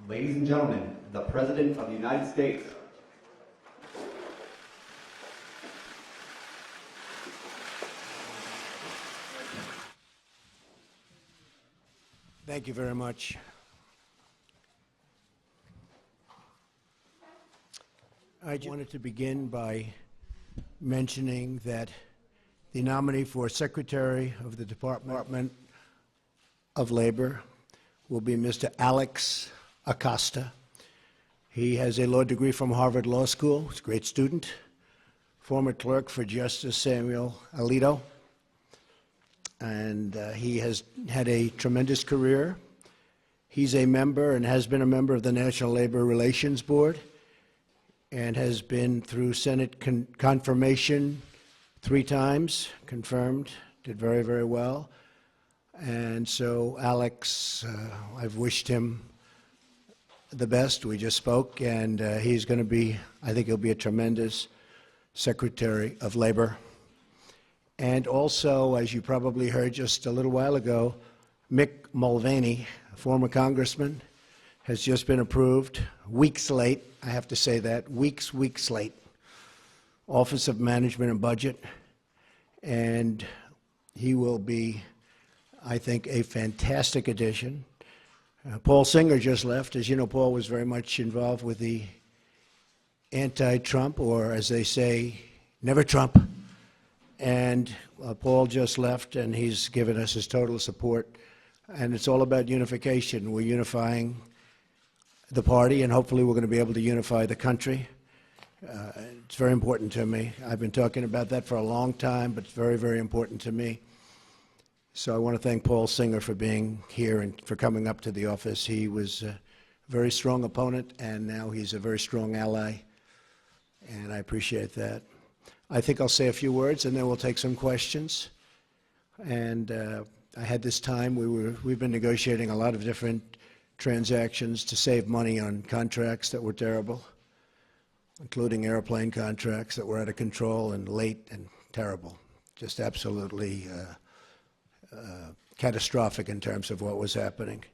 Ladies and gentlemen, the President of the United States. Thank you very much. I wanted to begin by mentioning that the nominee for Secretary of the Department of Labor will be Mr. Alex Acosta. He has a law degree from Harvard Law School. He's a great student, former clerk for Justice Samuel Alito, and he has had a tremendous career. He's a member and has been a member of the National Labor Relations Board and has been through Senate confirmation 3 times, confirmed, did very, very well. And so Alex, I've wished him the best. We just spoke, and he's going to be, I think he'll be a tremendous Secretary of Labor. And also, as you probably heard just a little while ago, Mick Mulvaney, a former congressman, has just been approved, weeks late, I have to say that, weeks late, Office of Management and Budget, and he will be, I think, a fantastic addition. Paul Singer just left. As you know, Paul was very much involved with the anti-Trump, or as they say, never Trump. And Paul just left, and he's given us his total support. And it's all about unification. We're unifying the party, and hopefully we're going to be able to unify the country. It's very important to me. I've been talking about that for a long time, but it's very, very important to me. So I want to thank Paul Singer for being here and for coming up to the office. He was a very strong opponent, and now he's a very strong ally, and I appreciate that. I think I'll say a few words, and then we'll take some questions. And I had this time. We've been negotiating a lot of different transactions to save money on contracts that were terrible, including airplane contracts that were out of control and late and terrible, just absolutely catastrophic in terms of what was happening.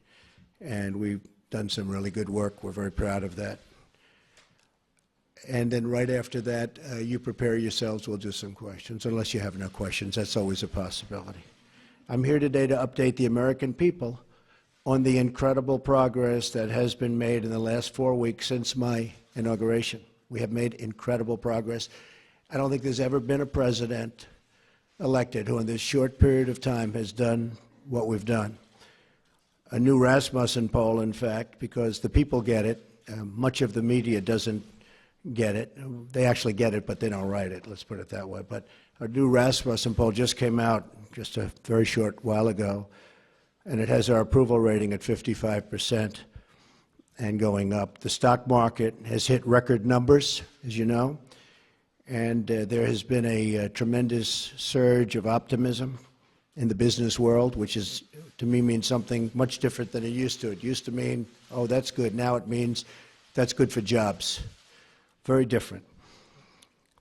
And we've done some really good work. We're very proud of that. And then right after that, you prepare yourselves. We'll do some questions, unless you have no questions. That's always a possibility. I'm here today to update the American people on the incredible progress that has been made in the last 4 weeks since my inauguration. We have made incredible progress. I don't think there's ever been a president elected who in this short period of time has done what we've done. A new Rasmussen poll, in fact, because the people get it. Much of the media doesn't get it. They actually get it, but they don't write it, let's put it that way. But a new Rasmussen poll just came out just a very short while ago, and it has our approval rating at 55% and going up. The stock market has hit record numbers, as you know, and there has been a tremendous surge of optimism in the business world, which is, to me, means something much different than it used to. It used to mean, oh, that's good. Now it means that's good for jobs. Very different.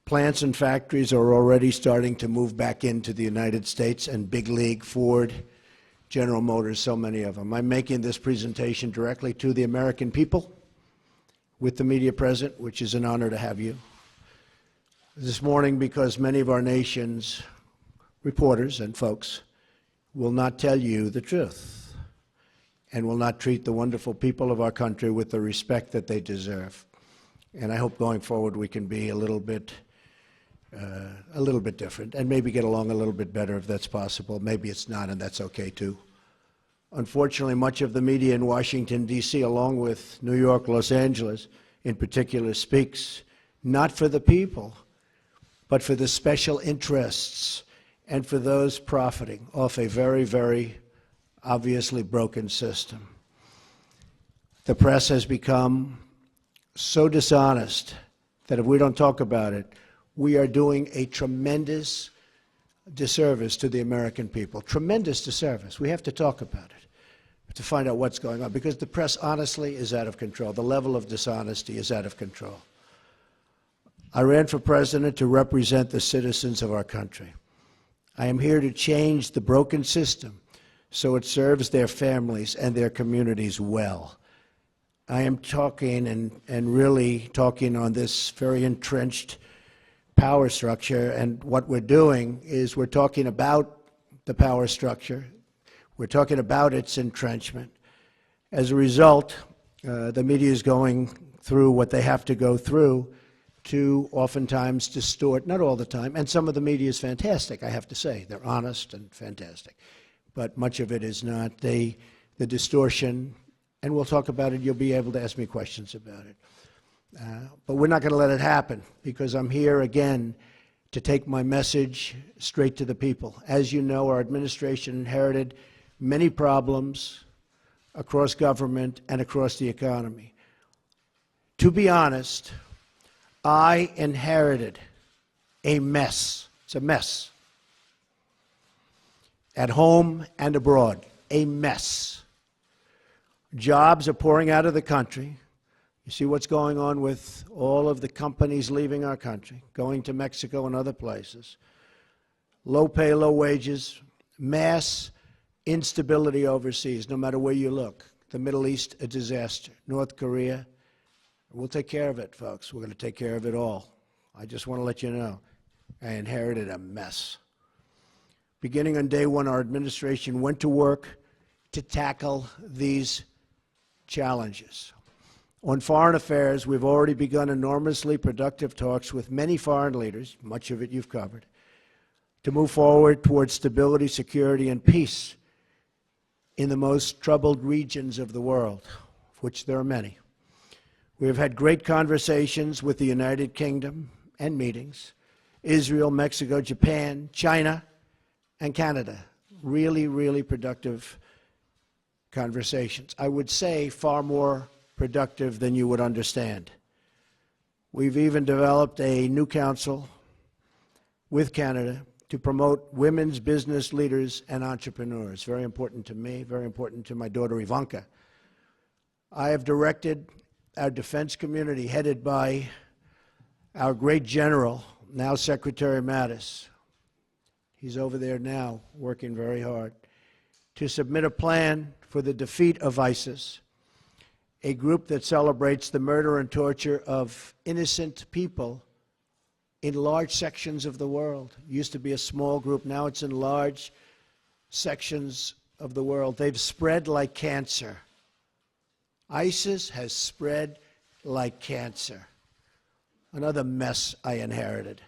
Plants and factories are already starting to move back into the United States, and big league, Ford, General Motors, so many of them. I'm making this presentation directly to the American people with the media present, which is an honor to have you. This morning, because many of our nation's reporters and folks will not tell you the truth and will not treat the wonderful people of our country with the respect that they deserve. And I hope going forward we can be a little bit different and maybe get along a little bit better if that's possible. Maybe it's not, and that's okay too. Unfortunately, much of the media in Washington, D.C., along with New York, Los Angeles in particular, speaks not for the people, but for the special interests and for those profiting off a very, very obviously broken system. The press has become so dishonest that if we don't talk about it, we are doing a tremendous disservice to the American people. Tremendous disservice. We have to talk about it to find out what's going on, because the press honestly is out of control. The level of dishonesty is out of control. I ran for president to represent the citizens of our country. I am here to change the broken system so it serves their families and their communities well. I am talking and really talking on this very entrenched power structure, and what we're doing is we're talking about the power structure. We're talking about its entrenchment. As a result, the media is going through what they have to go through to oftentimes distort, not all the time, and some of the media is fantastic, I have to say. They're honest and fantastic. But much of it is not. The distortion, and we'll talk about it, you'll be able to ask me questions about it. But we're not going to let it happen, because I'm here again to take my message straight to the people. As you know, our administration inherited many problems across government and across the economy. To be honest, I inherited a mess. It's a mess. At home and abroad, a mess. Jobs are pouring out of the country. You see what's going on with all of the companies leaving our country, going to Mexico and other places. Low pay, low wages, mass instability overseas, no matter where you look. The Middle East, a disaster. North Korea, we'll take care of it, folks. We're going to take care of it all. I just want to let you know, I inherited a mess. Beginning on day one, our administration went to work to tackle these challenges. On foreign affairs, we've already begun enormously productive talks with many foreign leaders, much of it you've covered, to move forward towards stability, security, and peace in the most troubled regions of the world, of which there are many. We have had great conversations with the United Kingdom and meetings, Israel, Mexico, Japan, China, and Canada. Really, really productive conversations. I would say far more productive than you would understand. We've even developed a new council with Canada to promote women's business leaders and entrepreneurs. Very important to me, very important to my daughter Ivanka. I have directed our defense community, headed by our great general, now Secretary Mattis. He's over there now, working very hard, to submit a plan for the defeat of ISIS, a group that celebrates the murder and torture of innocent people in large sections of the world. It used to be a small group, now it's in large sections of the world. They've spread like cancer. ISIS has spread like cancer. Another mess I inherited.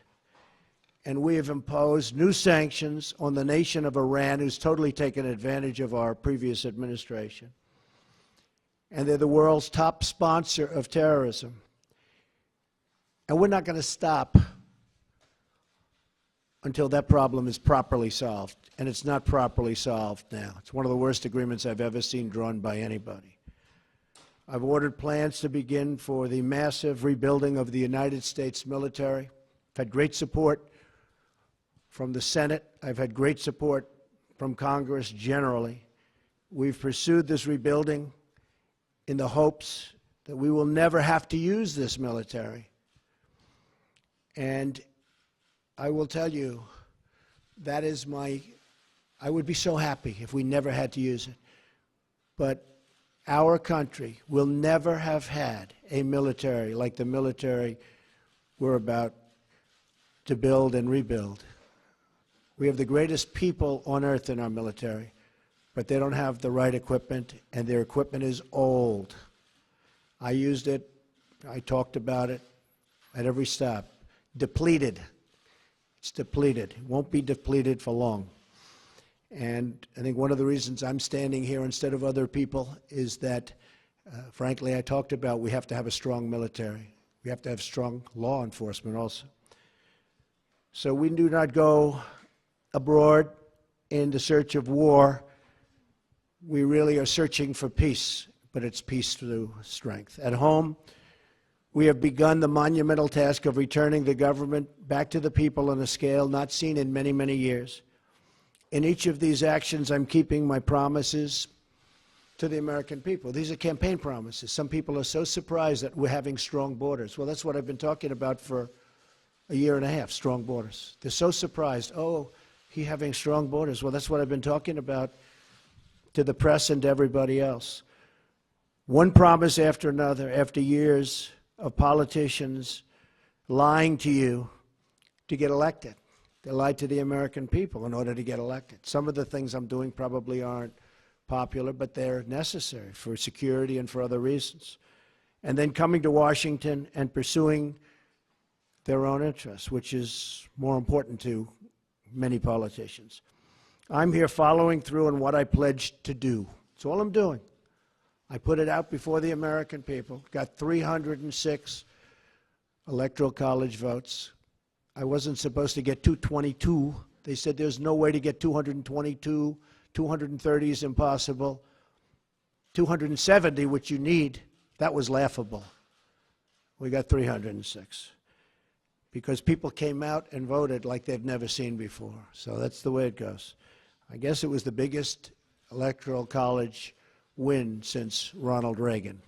And we have imposed new sanctions on the nation of Iran, who's totally taken advantage of our previous administration. And they're the world's top sponsor of terrorism. And we're not going to stop until that problem is properly solved. And it's not properly solved now. It's one of the worst agreements I've ever seen drawn by anybody. I've ordered plans to begin for the massive rebuilding of the United States military. I've had great support from the Senate. I've had great support from Congress generally. We've pursued this rebuilding in the hopes that we will never have to use this military. And I will tell you, that is I would be so happy if we never had to use it. But our country will never have had a military like the military we're about to build and rebuild. We have the greatest people on earth in our military, but they don't have the right equipment, and their equipment is old. I used it. I talked about it at every stop. Depleted. It's depleted. It won't be depleted for long. And I think one of the reasons I'm standing here instead of other people is that, frankly, I talked about we have to have a strong military. We have to have strong law enforcement also. So we do not go abroad in the search of war. We really are searching for peace, but it's peace through strength. At home, we have begun the monumental task of returning the government back to the people on a scale not seen in many, many years. In each of these actions, I'm keeping my promises to the American people. These are campaign promises. Some people are so surprised that we're having strong borders. Well, that's what I've been talking about for a year and a half, strong borders. They're so surprised. Oh, he's having strong borders. Well, that's what I've been talking about to the press and to everybody else. One promise after another, after years of politicians lying to you to get elected. They lied to the American people in order to get elected. Some of the things I'm doing probably aren't popular, but they're necessary for security and for other reasons. And then coming to Washington and pursuing their own interests, which is more important to many politicians. I'm here following through on what I pledged to do. That's all I'm doing. I put it out before the American people, got 306 electoral college votes. I wasn't supposed to get 222. They said there's no way to get 222. 230 is impossible. 270, which you need, that was laughable. We got 306 because people came out and voted like they've never seen before. So that's the way it goes. I guess it was the biggest electoral college win since Ronald Reagan.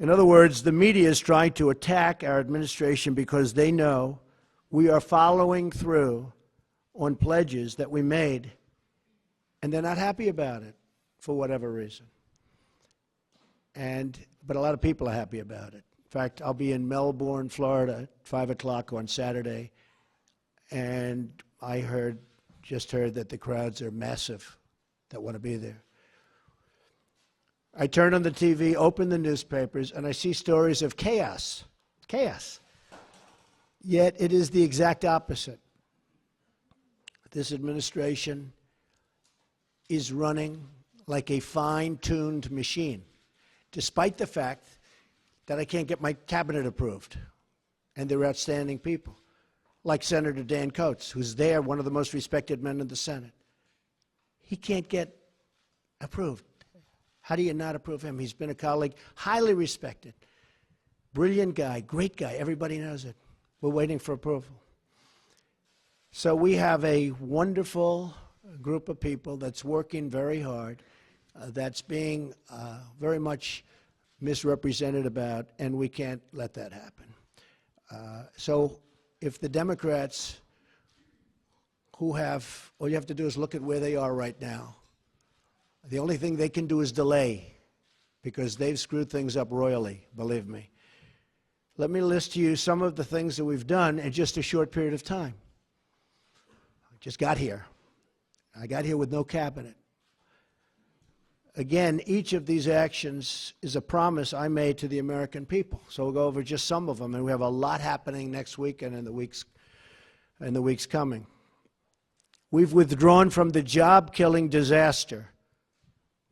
In other words, the media is trying to attack our administration because they know we are following through on pledges that we made, and they're not happy about it for whatever reason. But a lot of people are happy about it. In fact, I'll be in Melbourne, Florida at 5 o'clock on Saturday, and I just heard that the crowds are massive that want to be there. I turn on the TV, open the newspapers, and I see stories of chaos. Chaos. Yet it is the exact opposite. This administration is running like a fine-tuned machine, despite the fact that I can't get my cabinet approved. And they're outstanding people, like Senator Dan Coates, who's there, one of the most respected men in the Senate. He can't get approved. How do you not approve him? He's been a colleague, highly respected, brilliant guy, great guy. Everybody knows it. We're waiting for approval. So we have a wonderful group of people that's working very hard, that's being very much misrepresented about, and we can't let that happen. So if the Democrats all you have to do is look at where they are right now. The only thing they can do is delay, because they've screwed things up royally, believe me. Let me list to you some of the things that we've done in just a short period of time. I just got here. I got here with no cabinet. Again, each of these actions is a promise I made to the American people. So we'll go over just some of them, and we have a lot happening next week and in the weeks coming. We've withdrawn from the job-killing disaster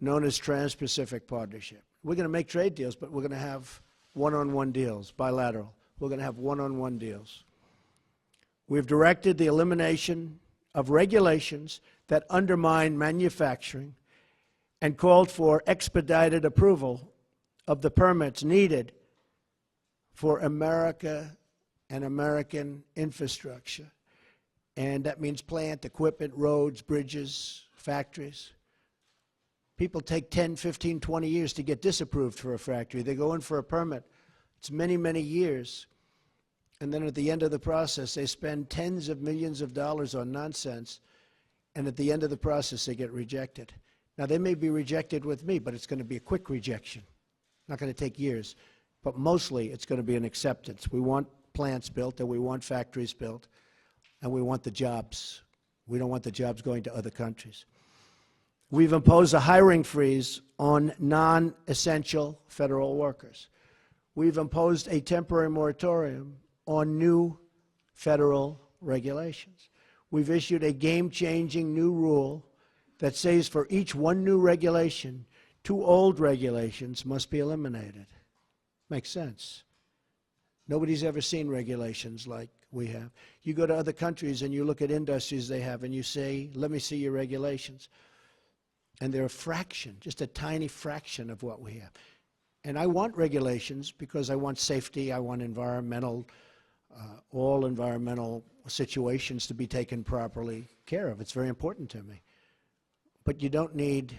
known as Trans-Pacific Partnership. We're going to make trade deals, but we're going to have one-on-one deals, bilateral. We're going to have one-on-one deals. We've directed the elimination of regulations that undermine manufacturing and called for expedited approval of the permits needed for America and American infrastructure. And that means plant, equipment, roads, bridges, factories. People take 10, 15, 20 years to get disapproved for a factory. They go in for a permit. It's many, many years. And then at the end of the process, they spend tens of millions of dollars on nonsense. And at the end of the process, they get rejected. Now, they may be rejected with me, but it's going to be a quick rejection. Not going to take years. But mostly, it's going to be an acceptance. We want plants built, and we want factories built, and we want the jobs. We don't want the jobs going to other countries. We've imposed a hiring freeze on non-essential federal workers. We've imposed a temporary moratorium on new federal regulations. We've issued a game-changing new rule that says for each one new regulation, 2 old regulations must be eliminated. Makes sense. Nobody's ever seen regulations like we have. You go to other countries and you look at industries they have and you say, let me see your regulations. And they're a fraction, just a tiny fraction of what we have. And I want regulations because I want safety, I want all environmental situations to be taken properly care of. It's very important to me. But you don't need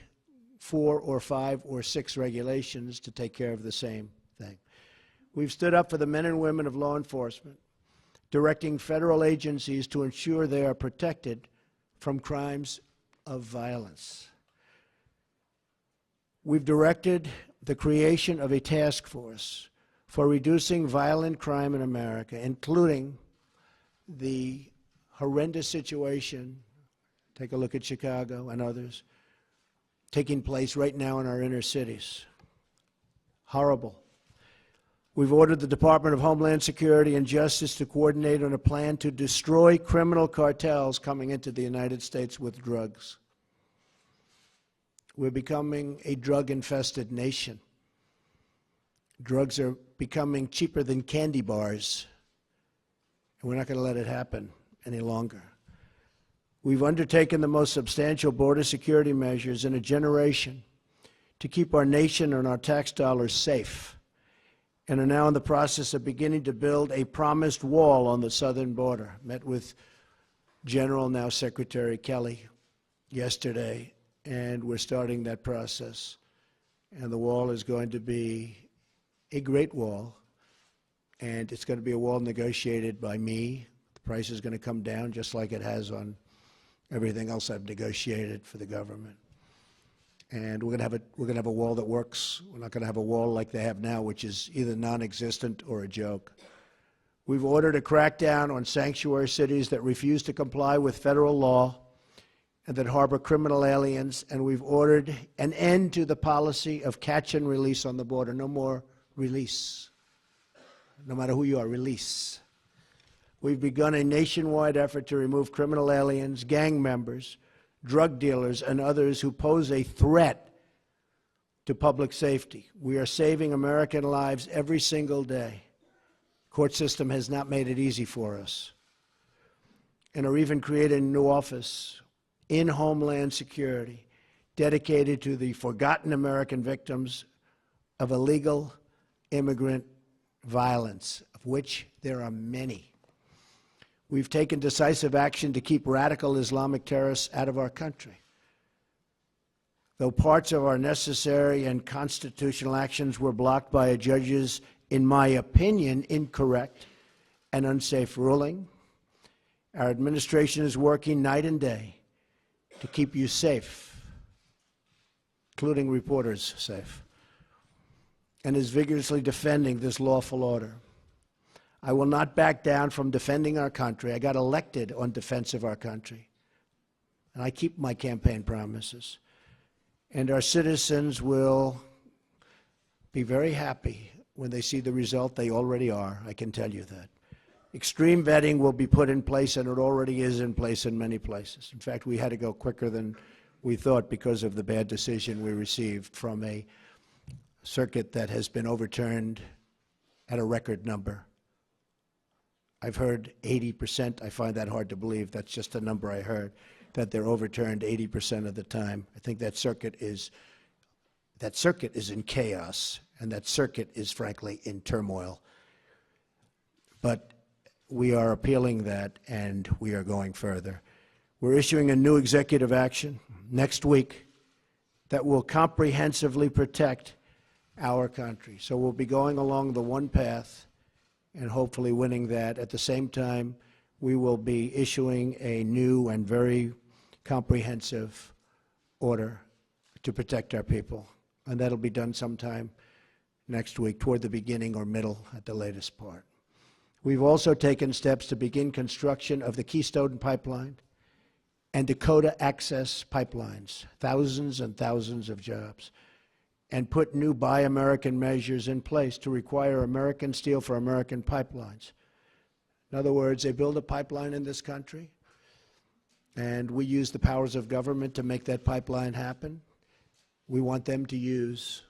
4 or 5 or 6 regulations to take care of the same thing. We've stood up for the men and women of law enforcement, directing federal agencies to ensure they are protected from crimes of violence. We've directed the creation of a task force for reducing violent crime in America, including the horrendous situation, take a look at Chicago and others, taking place right now in our inner cities. Horrible. We've ordered the Department of Homeland Security and Justice to coordinate on a plan to destroy criminal cartels coming into the United States with drugs. We're becoming a drug-infested nation. Drugs are becoming cheaper than candy bars, and we're not going to let it happen any longer. We've undertaken the most substantial border security measures in a generation to keep our nation and our tax dollars safe, and are now in the process of beginning to build a promised wall on the southern border. Met with General, now Secretary Kelly, yesterday, and we're starting that process. And the wall is going to be a great wall, and it's going to be a wall negotiated by me. The price is going to come down just like it has on everything else I've negotiated for the government. And we're going to have a wall that works. We're not going to have a wall like they have now, which is either non-existent or a joke. We've ordered a crackdown on sanctuary cities that refuse to comply with federal law and that harbor criminal aliens, and we've ordered an end to the policy of catch and release on the border. No more release. No matter who you are, release. We've begun a nationwide effort to remove criminal aliens, gang members, drug dealers, and others who pose a threat to public safety. We are saving American lives every single day. The court system has not made it easy for us. And are even creating a new office in Homeland Security dedicated to the forgotten American victims of illegal immigrant violence, of which there are many. We've taken decisive action to keep radical Islamic terrorists out of our country. Though parts of our necessary and constitutional actions were blocked by a judge's, in my opinion, incorrect and unsafe ruling, our administration is working night and day to keep you safe, including reporters safe, and is vigorously defending this lawful order. I will not back down from defending our country. I got elected on defense of our country, and I keep my campaign promises. And our citizens will be very happy when they see the result. They already are, I can tell you that. Extreme vetting will be put in place, and it already is in place in many places. In fact, we had to go quicker than we thought because of the bad decision we received from a circuit that has been overturned at a record number. I've heard 80%. I find that hard to believe. That's just a number I heard, that they're overturned 80% of the time. I think that circuit is in chaos, and that circuit is, frankly, in turmoil. But we are appealing that, and we are going further. We're issuing a new executive action next week that will comprehensively protect our country. So we'll be going along the one path and hopefully winning that. At the same time, we will be issuing a new and very comprehensive order to protect our people. And that'll be done sometime next week, toward the beginning or middle at the latest part. We've also taken steps to begin construction of the Keystone Pipeline and Dakota Access Pipelines, thousands and thousands of jobs, and put new Buy American measures in place to require American steel for American pipelines. In other words, they build a pipeline in this country, and we use the powers of government to make that pipeline happen. We want them to use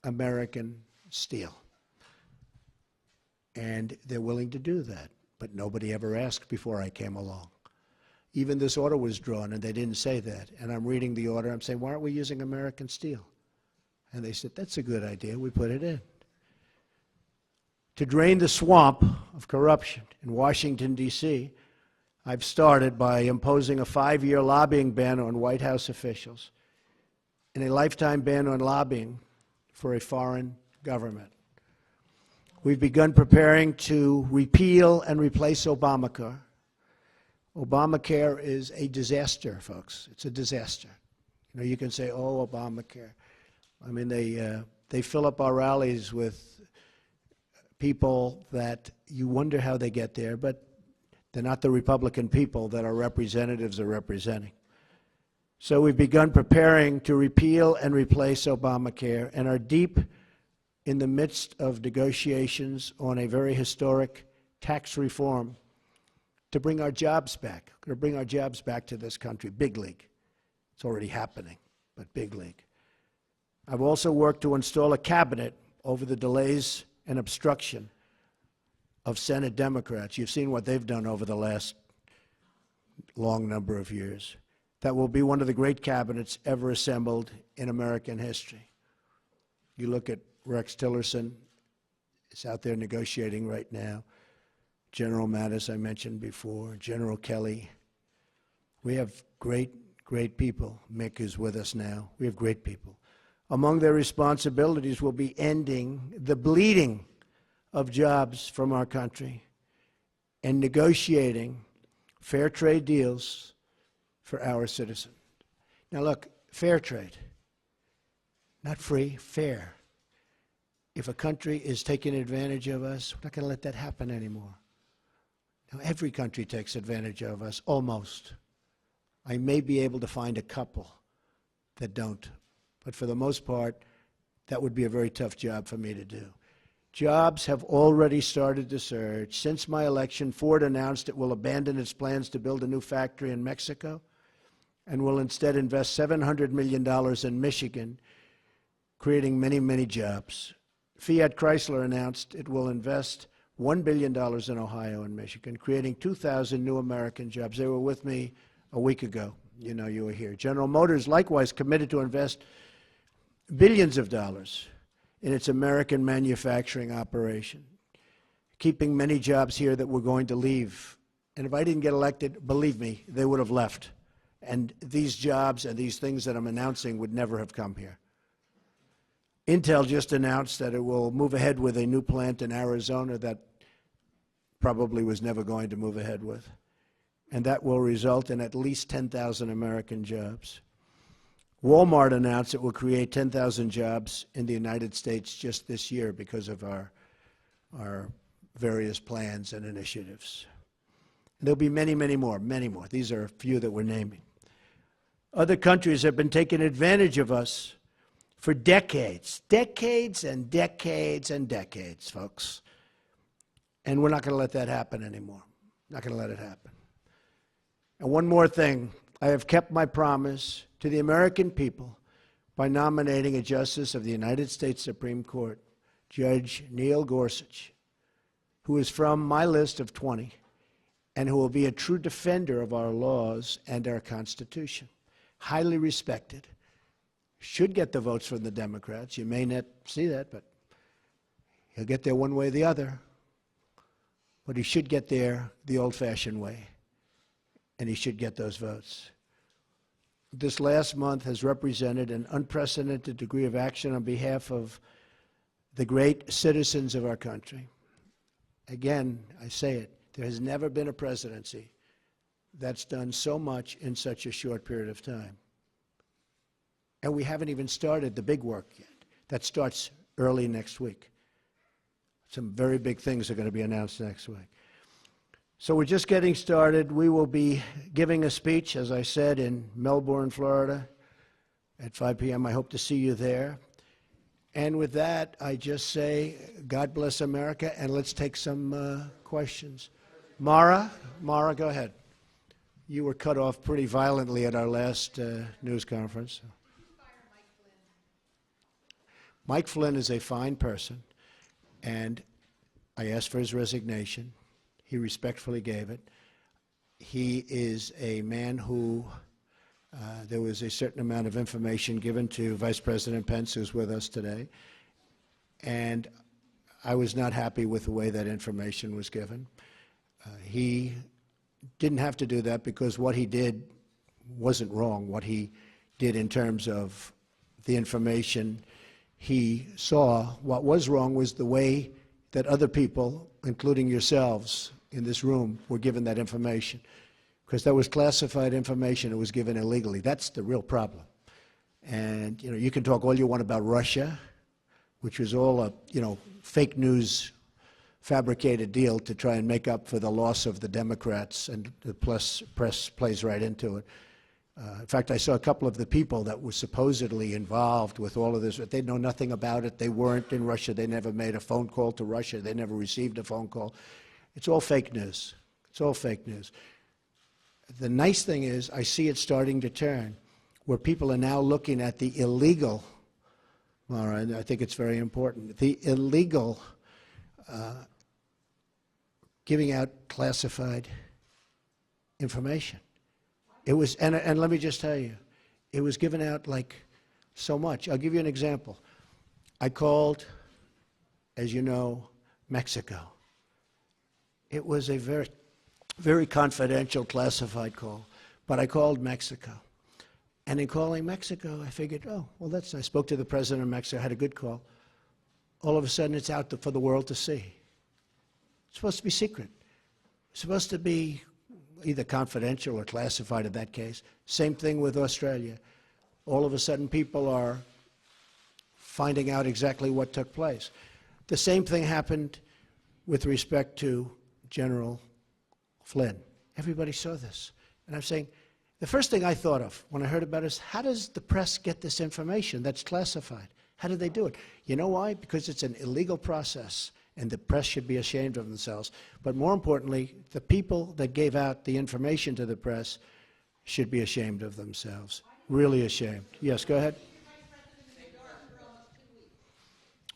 American steel. And they're willing to do that, but nobody ever asked before I came along. Even this order was drawn, and they didn't say that. And I'm reading the order, I'm saying, why aren't we using American steel? And they said, that's a good idea, we put it in. To drain the swamp of corruption in Washington, D.C., I've started by imposing a 5-year lobbying ban on White House officials and a lifetime ban on lobbying for a foreign government. We've begun preparing to repeal and replace Obamacare. Obamacare is a disaster, folks. It's a disaster. You know, you can say, oh, Obamacare. I mean, they fill up our rallies with people that you wonder how they get there, but they're not the Republican people that our representatives are representing. So we've begun preparing to repeal and replace Obamacare and are deep in the midst of negotiations on a very historic tax reform to bring our jobs back. We're going to bring our jobs back to this country, big league. It's already happening, but big league. I've also worked to install a cabinet over the delays and obstruction of Senate Democrats. You've seen what they've done over the last long number of years. That will be one of the great cabinets ever assembled in American history. You look at Rex Tillerson, is out there negotiating right now. General Mattis, I mentioned before, General Kelly. We have great people. Mick is with us now. We have great people. Among their responsibilities will be ending the bleeding of jobs from our country and negotiating fair trade deals for our citizens. Now look, fair trade, not free, fair. If a country is taking advantage of us, we're not going to let that happen anymore. Now, every country takes advantage of us, almost. I may be able to find a couple that don't, but for the most part, that would be a very tough job for me to do. Jobs have already started to surge. Since my election, Ford announced it will abandon its plans to build a new factory in Mexico and will instead invest $700 million in Michigan, creating many, many jobs. Fiat Chrysler announced it will invest $1 billion in Ohio and Michigan, creating 2,000 new American jobs. They were with me a week ago. You know, you were here. General Motors likewise committed to invest billions of dollars in its American manufacturing operation, keeping many jobs here that were going to leave. And if I didn't get elected, believe me, they would have left. And these jobs and these things that I'm announcing would never have come here. Intel just announced that it will move ahead with a new plant in Arizona that probably was never going to move ahead with. And that will result in at least 10,000 American jobs. Walmart announced it will create 10,000 jobs in the United States just this year because of our various plans and initiatives. And there'll be many, many more, many more. These are a few that we're naming. Other countries have been taking advantage of us for decades, decades and decades and decades, folks. And we're not going to let that happen anymore. Not going to let it happen. And one more thing, I have kept my promise to the American people by nominating a justice of the United States Supreme Court, Judge Neil Gorsuch, who is from my list of 20 and who will be a true defender of our laws and our Constitution. Highly respected. Should get the votes from the Democrats. You may not see that, but he'll get there one way or the other. But he should get there the old-fashioned way, and he should get those votes. This last month has represented an unprecedented degree of action on behalf of the great citizens of our country. Again, I say it, there has never been a presidency that's done so much in such a short period of time. And we haven't even started the big work yet. That starts early next week. Some very big things are going to be announced next week. So we're just getting started. We will be giving a speech, as I said, in Melbourne, Florida at 5 p.m. I hope to see you there. And with that, I just say, God bless America, and let's take some questions. Mara, go ahead. You were cut off pretty violently at our last news conference. Mike Flynn is a fine person, and I asked for his resignation. He respectfully gave it. He is a man who, there was a certain amount of information given to Vice President Pence, who's with us today, and I was not happy with the way that information was given. He didn't have to do that because what he did wasn't wrong. What he did in terms of the information he saw, what was wrong was the way that other people, including yourselves in this room, were given that information. Because that was classified information, it was given illegally. That's the real problem. And, you can talk all you want about Russia, which was all a, fake news fabricated deal to try and make up for the loss of the Democrats, and the press plays right into it. In fact, I saw a couple of the people that were supposedly involved with all of this, but they know nothing about it. They weren't in Russia. They never made a phone call to Russia. They never received a phone call. It's all fake news. It's all fake news. The nice thing is I see it starting to turn, where people are now looking at the illegal, all right, I think it's very important, the illegal giving out classified information. It was, and let me just tell you, it was given out like so much. I'll give you an example. I called, as you know, Mexico. It was a very, very confidential, classified call, but I called Mexico. And in calling Mexico, I figured, oh, well, that's nice. I spoke to the president of Mexico, had a good call. All of a sudden, it's out for the world to see. It's supposed to be secret. It's supposed to be either confidential or classified in that case. Same thing with Australia. All of a sudden, people are finding out exactly what took place. The same thing happened with respect to General Flynn. Everybody saw this. And I'm saying, the first thing I thought of when I heard about it is, how does the press get this information that's classified? How do they do it? You know why? Because it's an illegal process, and the press should be ashamed of themselves. But more importantly, the people that gave out the information to the press should be ashamed of themselves. Really ashamed. Yes, go ahead.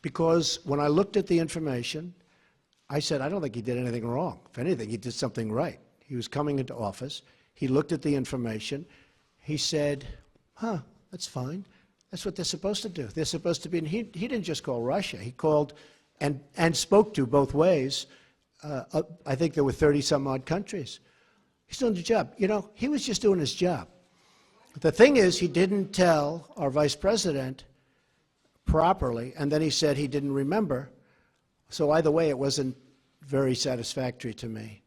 Because when I looked at the information, I said, I don't think he did anything wrong. If anything, he did something right. He was coming into office. He looked at the information. He said, that's fine. That's what they're supposed to do. They're supposed to be, and he didn't just call Russia. He called and spoke to both ways. I think there were 30-some-odd countries. He's doing the job. He was just doing his job. The thing is, he didn't tell our vice president properly, and then he said he didn't remember. So either way, it wasn't very satisfactory to me.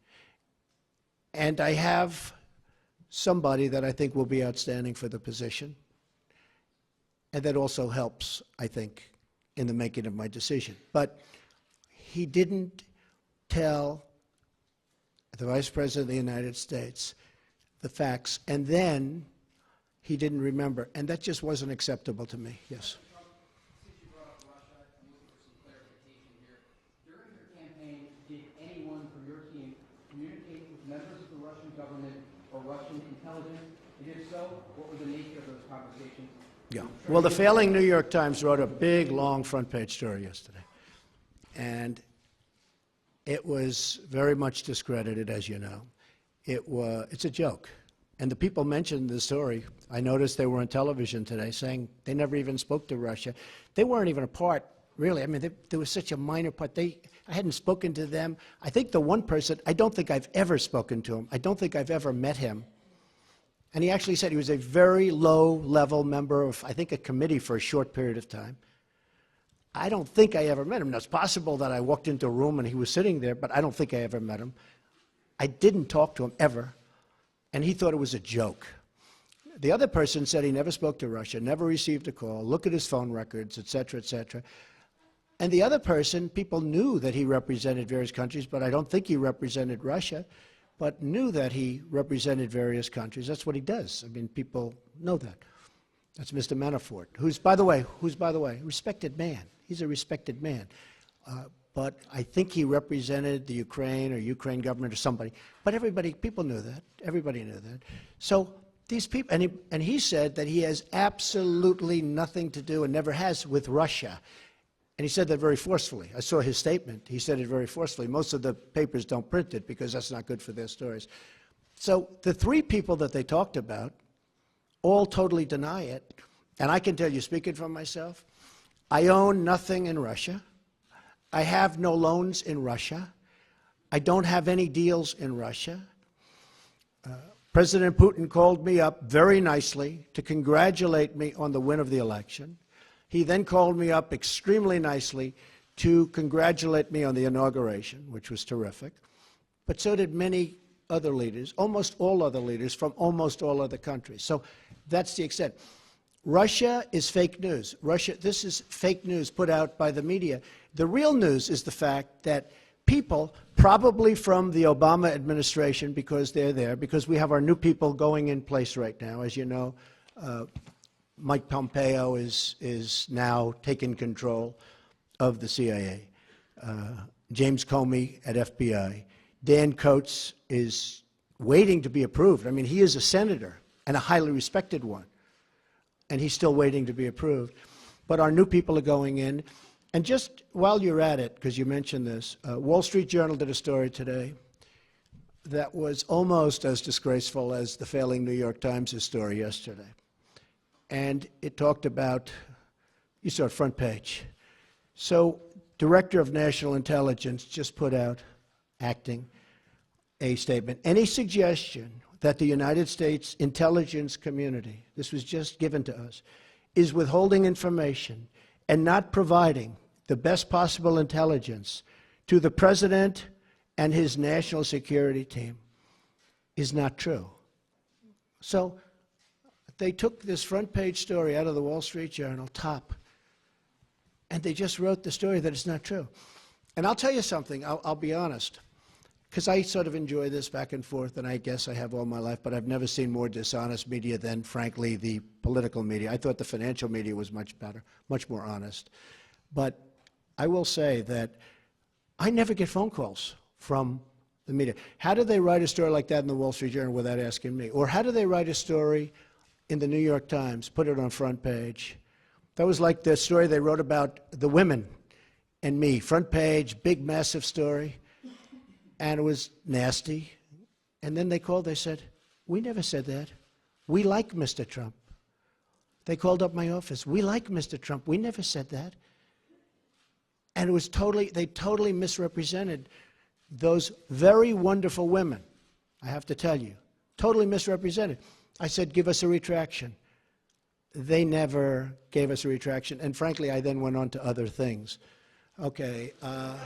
And I have somebody that I think will be outstanding for the position, and that also helps, I think, in the making of my decision. But he didn't tell the Vice President of the United States the facts, and then he didn't remember, and that just wasn't acceptable to me. Yes. Since you brought up Russia, I'm looking for some clarification here. During your campaign, did anyone from your team communicate with members of the Russian government or Russian intelligence? And if so, what were the nature of those conversations? Yeah. Well, the failing New York Times wrote a big, long front-page story yesterday. And it was very much discredited, as you know. It's a joke. And the people mentioned the story. I noticed they were on television today saying they never even spoke to Russia. They weren't even a part, really. I mean, there was such a minor part. I hadn't spoken to them. I think the one person, I don't think I've ever spoken to him. I don't think I've ever met him. And he actually said he was a very low-level member of, I think, a committee for a short period of time. I don't think I ever met him. Now, it's possible that I walked into a room and he was sitting there, but I don't think I ever met him. I didn't talk to him ever, and he thought it was a joke. The other person said he never spoke to Russia, never received a call, look at his phone records, et cetera, et cetera. And the other person, people knew that he represented various countries, but I don't think he represented Russia, but knew that he represented various countries. That's what he does. I mean, people know that. That's Mr. Manafort, who's, by the way, a respected man. He's a respected man. But I think he represented the Ukraine or Ukraine government or somebody. But people knew that. Everybody knew that. So these people, and he said that he has absolutely nothing to do and never has with Russia. And he said that very forcefully. I saw his statement. He said it very forcefully. Most of the papers don't print it because that's not good for their stories. So the three people that they talked about all totally deny it. And I can tell you, speaking for myself, I own nothing in Russia. I have no loans in Russia. I don't have any deals in Russia. President Putin called me up very nicely to congratulate me on the win of the election. He then called me up extremely nicely to congratulate me on the inauguration, which was terrific. But so did many other leaders, almost all other leaders from almost all other countries. So that's the extent. Russia is fake news. This is fake news put out by the media. The real news is the fact that people, probably from the Obama administration, because they're there, because we have our new people going in place right now. As you know, Mike Pompeo is now taking control of the CIA. James Comey at FBI. Dan Coates is waiting to be approved. I mean, he is a senator and a highly respected one, and he's still waiting to be approved. But our new people are going in. And just while you're at it, because you mentioned this, Wall Street Journal did a story today that was almost as disgraceful as the failing New York Times' story yesterday. And it talked about, you saw it front page. So, Director of National Intelligence just put out, acting, a statement. Any suggestion that the United States intelligence community, this was just given to us, is withholding information and not providing the best possible intelligence to the president and his national security team is not true. So they took this front page story out of the Wall Street Journal, top, and they just wrote the story that it's not true. And I'll tell you something, I'll be honest, because I sort of enjoy this back and forth, and I guess I have all my life, but I've never seen more dishonest media than, frankly, the political media. I thought the financial media was much better, much more honest. But I will say that I never get phone calls from the media. How do they write a story like that in the Wall Street Journal without asking me? Or how do they write a story in the New York Times, put it on front page? That was like the story they wrote about the women and me. Front page, big, massive story. And it was nasty. And then they called, they said, we never said that. We like Mr. Trump. They called up my office. We like Mr. Trump. We never said that. And it was they totally misrepresented those very wonderful women, I have to tell you. Totally misrepresented. I said, give us a retraction. They never gave us a retraction. And frankly, I then went on to other things. Okay. Go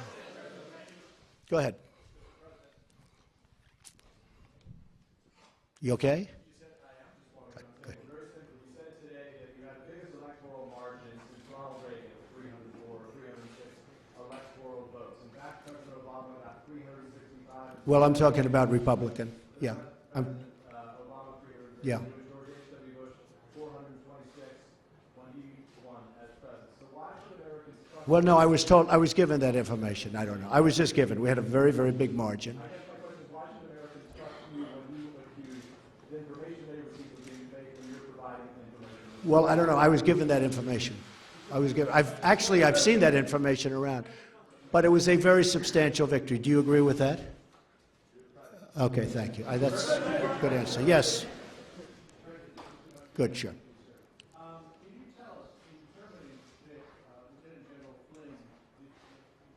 ahead. You okay? Good. Very simply, you said today that you had the biggest electoral margin since Ronald Reagan at 304 or 306 electoral votes. In fact, President Obama got 365. Well, I'm talking about Republican. Yeah. Obama 300. Yeah. George H.W. Bush 426 when he won as president. So why should Americans trust? Well, no, I was given that information. I don't know. I was just given. We had a very, very big margin. I guess my question is, why should Americans trust you when you accuse the information they receive of being fake when you're providing information? Well, I don't know. I was given that information. I've seen that information around. But it was a very substantial victory. Do you agree with that? Okay, thank you. That's a good answer. Yes. Good, sure. Can you tell us, in determining that Lieutenant General Flynn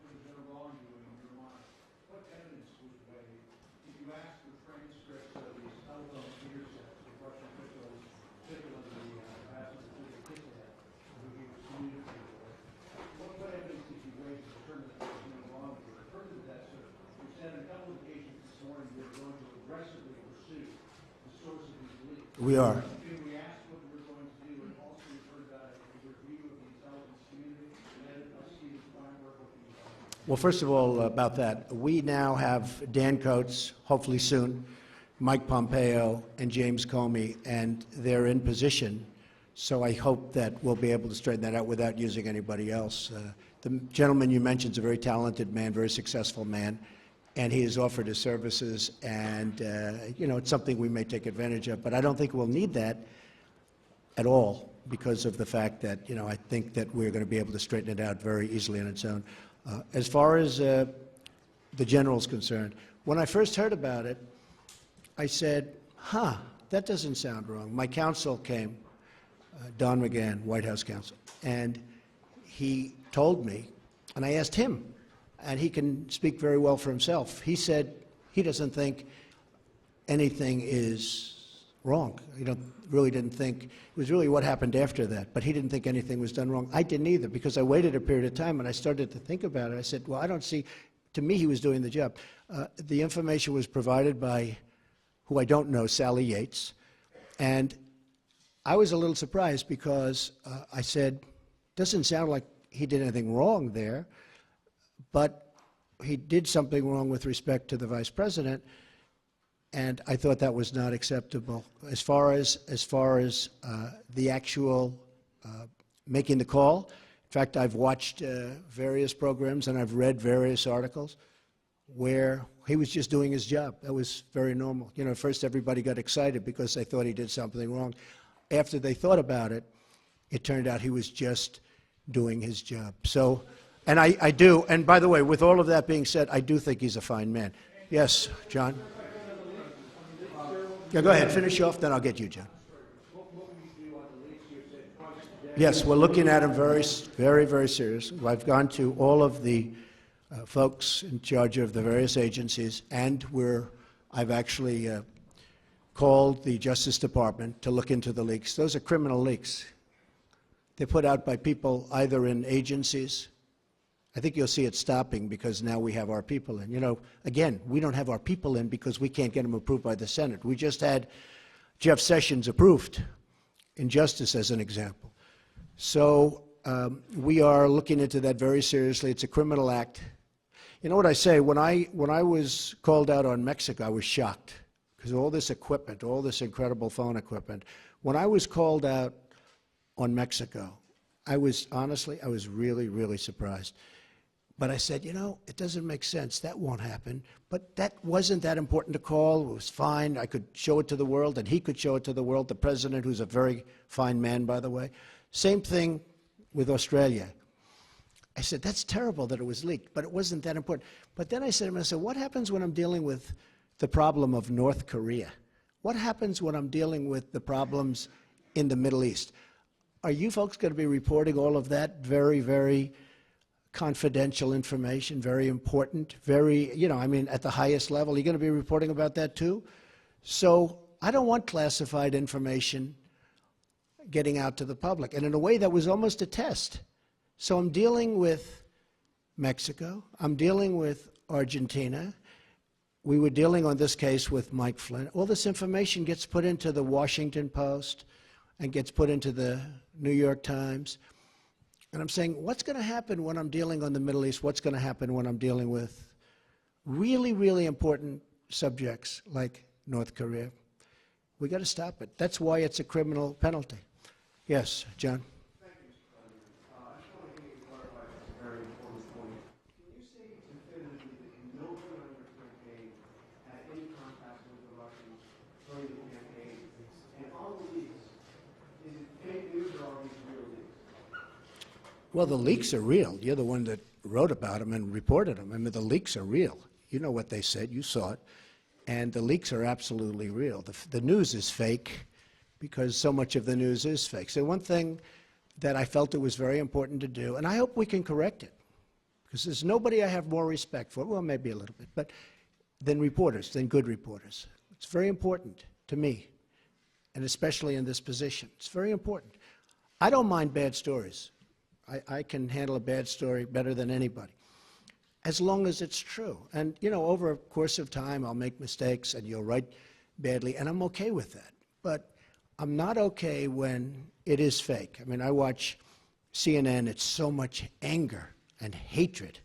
was no wrongdoing in your mind, what evidence was weighed? Did you ask for transcripts of these telephone intercepts with Russian officials, particularly ambassador to the Kiev, who he was communicating with? What evidence did you weigh to determine that there was no wrongdoing? Further to that, sir, you said on a couple of occasions this morning you were going to aggressively pursue the source of these leaks. We are. Can we ask what we're going to do and also refer to that as a review of the intelligence community and then us see the framework of the Well, first of all, about that, we now have Dan Coates, hopefully soon, Mike Pompeo, and James Comey, and they're in position. So I hope that we'll be able to straighten that out without using anybody else. The gentleman you mentioned is a very talented man, very successful man, and he has offered his services, and it's something we may take advantage of. But I don't think we'll need that at all because of the fact that, I think that we're going to be able to straighten it out very easily on its own. As far as the general's concerned, when I first heard about it, I said, that doesn't sound wrong. My counsel came, Don McGahn, White House counsel, and he told me, and I asked him, and he can speak very well for himself. He said he doesn't think anything is wrong. He really didn't think, it was really what happened after that, but he didn't think anything was done wrong. I didn't either, because I waited a period of time and I started to think about it. I said, well, I don't see, to me he was doing the job. The information was provided by, who I don't know, Sally Yates, and I was a little surprised because I said, doesn't sound like he did anything wrong there, but he did something wrong with respect to the vice president, and I thought that was not acceptable. As far as the actual making the call, in fact, I've watched various programs and I've read various articles where he was just doing his job. That was very normal. You know, at first everybody got excited because they thought he did something wrong. After they thought about it, it turned out he was just doing his job. So, and I do, and by the way, with all of that being said, I do think he's a fine man. Yes, John? Yeah, go ahead, finish off, then I'll get you, John. Yes, we're looking at him very, very serious. I've gone to all of the folks in charge of the various agencies, and I've actually called the Justice Department to look into the leaks. Those are criminal leaks. They're put out by people either in agencies. I think you'll see it stopping because now we have our people in. You know, again, we don't have our people in because we can't get them approved by the Senate. We just had Jeff Sessions approved in Justice as an example. So we are looking into that very seriously. It's a criminal act. You know what I say? When I was called out on Mexico, I was shocked because all this equipment, all this incredible phone equipment. When I was called out on Mexico, I was really, really surprised. But I said, you know, it doesn't make sense. That won't happen. But that wasn't that important to call. It was fine. I could show it to the world, and he could show it to the world. The president, who's a very fine man, by the way. Same thing with Australia. I said, that's terrible that it was leaked, but it wasn't that important. But then I said to myself, what happens when I'm dealing with the problem of North Korea? What happens when I'm dealing with the problems in the Middle East? Are you folks going to be reporting all of that very, very confidential information, very important, very, you know, I mean, at the highest level? Are you going to be reporting about that too? So I don't want classified information getting out to the public. And in a way, that was almost a test. So I'm dealing with Mexico. I'm dealing with Argentina. We were dealing on this case with Mike Flynn. All this information gets put into the Washington Post and gets put into the New York Times. And I'm saying, what's going to happen when I'm dealing on the Middle East? What's going to happen when I'm dealing with really, really important subjects like North Korea? We got to stop it. That's why it's a criminal penalty. Yes, John. Thank you, Mr. President. I just want to get you to clarify this very important point. Can you say definitively that no one on your campaign had any contact with the Russians during the campaign? And on the leaks, is it fake news or are these real leaks? Well, the leaks are real. You're the one that wrote about them and reported them. I mean, the leaks are real. You know what they said. You saw it. And the leaks are absolutely real. The news is fake because so much of the news is fake. So one thing that I felt it was very important to do, and I hope we can correct it, because there's nobody I have more respect for, well, maybe a little bit, but than reporters, than good reporters. It's very important to me, and especially in this position. It's very important. I don't mind bad stories. I can handle a bad story better than anybody, as long as it's true. And, you know, over a course of time, I'll make mistakes and you'll write badly, and I'm okay with that. But I'm not okay when it is fake. I mean, I watch CNN, it's so much anger and hatred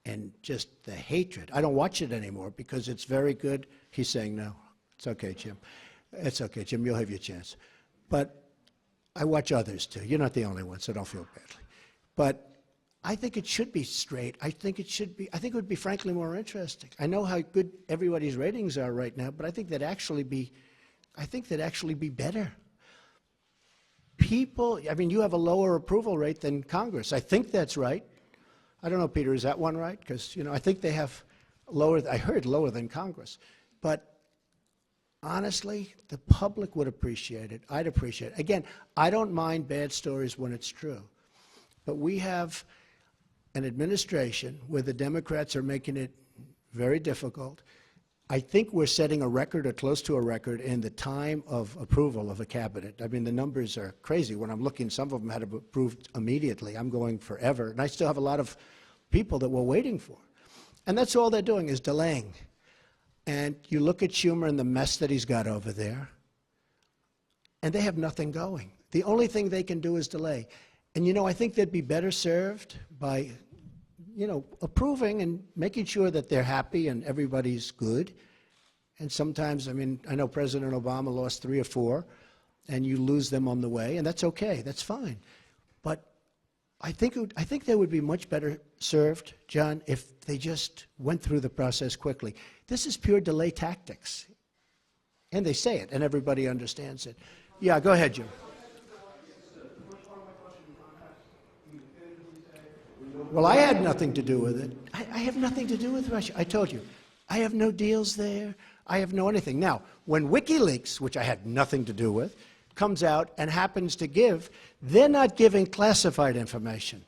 and just the hatred. I don't watch it anymore because it's very good. He's saying no. It's okay, Jim. It's okay, Jim, you'll have your chance. But I watch others too. You're not the only one, so don't feel badly. But I think it should be straight. I think it would be frankly more interesting. I know how good everybody's ratings are right now, but I think that'd actually be better. People, I mean, you have a lower approval rate than Congress. I think that's right. I don't know, Peter, is that one right? Because, you know, I think they have lower, I heard lower than Congress. But honestly, the public would appreciate it. I'd appreciate it. Again, I don't mind bad stories when it's true. But we have an administration where the Democrats are making it very difficult. I think we're setting a record or close to a record in the time of approval of a cabinet. I mean, the numbers are crazy. When I'm looking, some of them had approved immediately. I'm going forever. And I still have a lot of people that we're waiting for. And that's all they're doing is delaying. And you look at Schumer and the mess that he's got over there. and they have nothing going. The only thing they can do is delay. And, you know, I think they'd be better served by, you know, approving and making sure that they're happy and everybody's good. And sometimes, I mean, I know President Obama lost 3 or 4, and you lose them on the way, and that's okay. That's fine. But I think they would be much better served, John, if they just went through the process quickly. This is pure delay tactics. And they say it, and everybody understands it. Yeah, go ahead, Jim. Well, I had nothing to do with it. I have nothing to do with Russia. I told you, I have no deals there. I have no anything. Now, when WikiLeaks, which I had nothing to do with, comes out and happens to give, they're not giving classified information.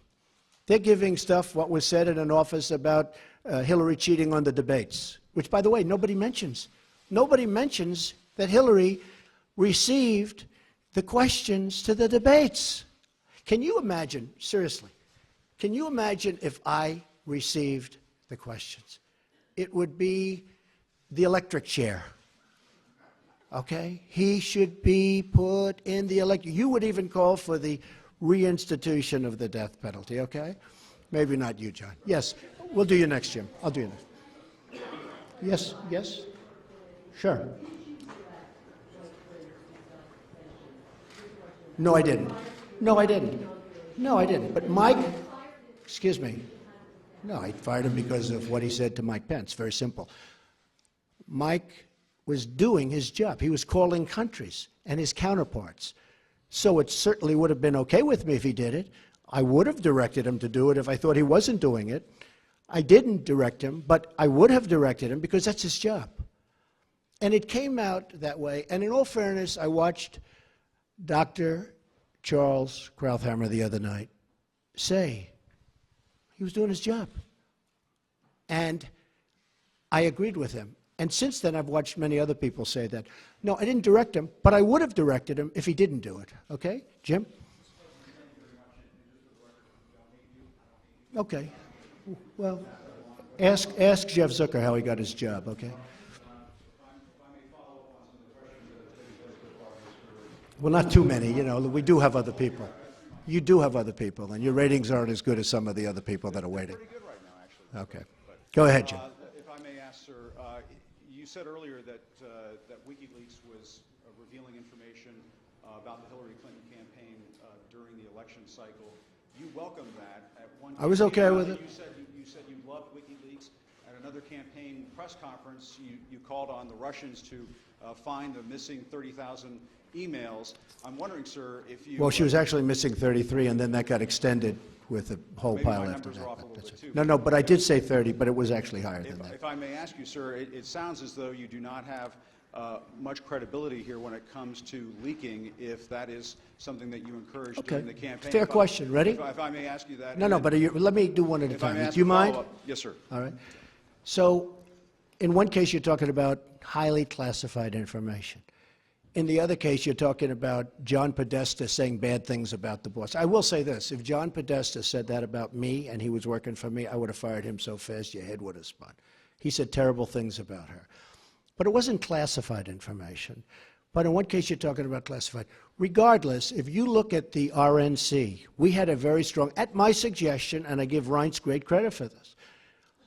They're giving stuff, what was said in an office about Hillary cheating on the debates, which, by the way, nobody mentions. Nobody mentions that Hillary received the questions to the debates. Can you imagine, seriously, can you imagine if I received the questions? It would be the electric chair. Okay? He should be put in the electric. You would even call for the reinstitution of the death penalty, okay? Maybe not you, John. Yes, we'll do you next, Jim. I'll do you next. Yes, yes? Sure. No, I didn't. No, I didn't. No, I didn't. But Mike, excuse me. No, I fired him because of what he said to Mike Pence. Very simple. Mike was doing his job. He was calling countries and his counterparts. So it certainly would have been okay with me if he did it. I would have directed him to do it if I thought he wasn't doing it. I didn't direct him, but I would have directed him because that's his job. And it came out that way. And in all fairness, I watched Dr. Charles Krauthammer the other night say he was doing his job. And I agreed with him. And since then, I've watched many other people say that. No, I didn't direct him, but I would have directed him if he didn't do it. Okay? Jim? Okay. Well, ask Jeff Zucker how he got his job, okay? Well, not too many. You know, we do have other people. You do have other people, and your ratings aren't as good as some of the other people that are waiting. Pretty good right now, actually. Okay. Go ahead, Jim. If I may ask, sir, you said earlier that WikiLeaks was revealing information about the Hillary Clinton campaign during the election cycle. You welcomed that. At one I was okay with it. You said you loved WikiLeaks. At another campaign press conference, you called on the Russians to find the missing 30,000 emails. I'm wondering, sir, if you... Well, she was actually missing 33, and then that got extended with a whole maybe pile my after numbers that. are off a little bit, too. No, but I did say 30, but it was actually higher than that. If I may ask you, sir, it sounds as though you do not have much credibility here when it comes to leaking, if that is something that you encouraged during the campaign. Fair question. Ready? If I may ask you that. No, but let me do one at a If I time. may ask Do you a mind? follow-up. Yes, sir. All right. So in one case, you're talking about highly classified information. In the other case, you're talking about John Podesta saying bad things about the boss. I will say this. If John Podesta said that about me and he was working for me, I would have fired him so fast your head would have spun. He said terrible things about her. But it wasn't classified information. But in one case, you're talking about classified. Regardless, if you look at the RNC, we had a very strong, at my suggestion, and I give Reince great credit for this,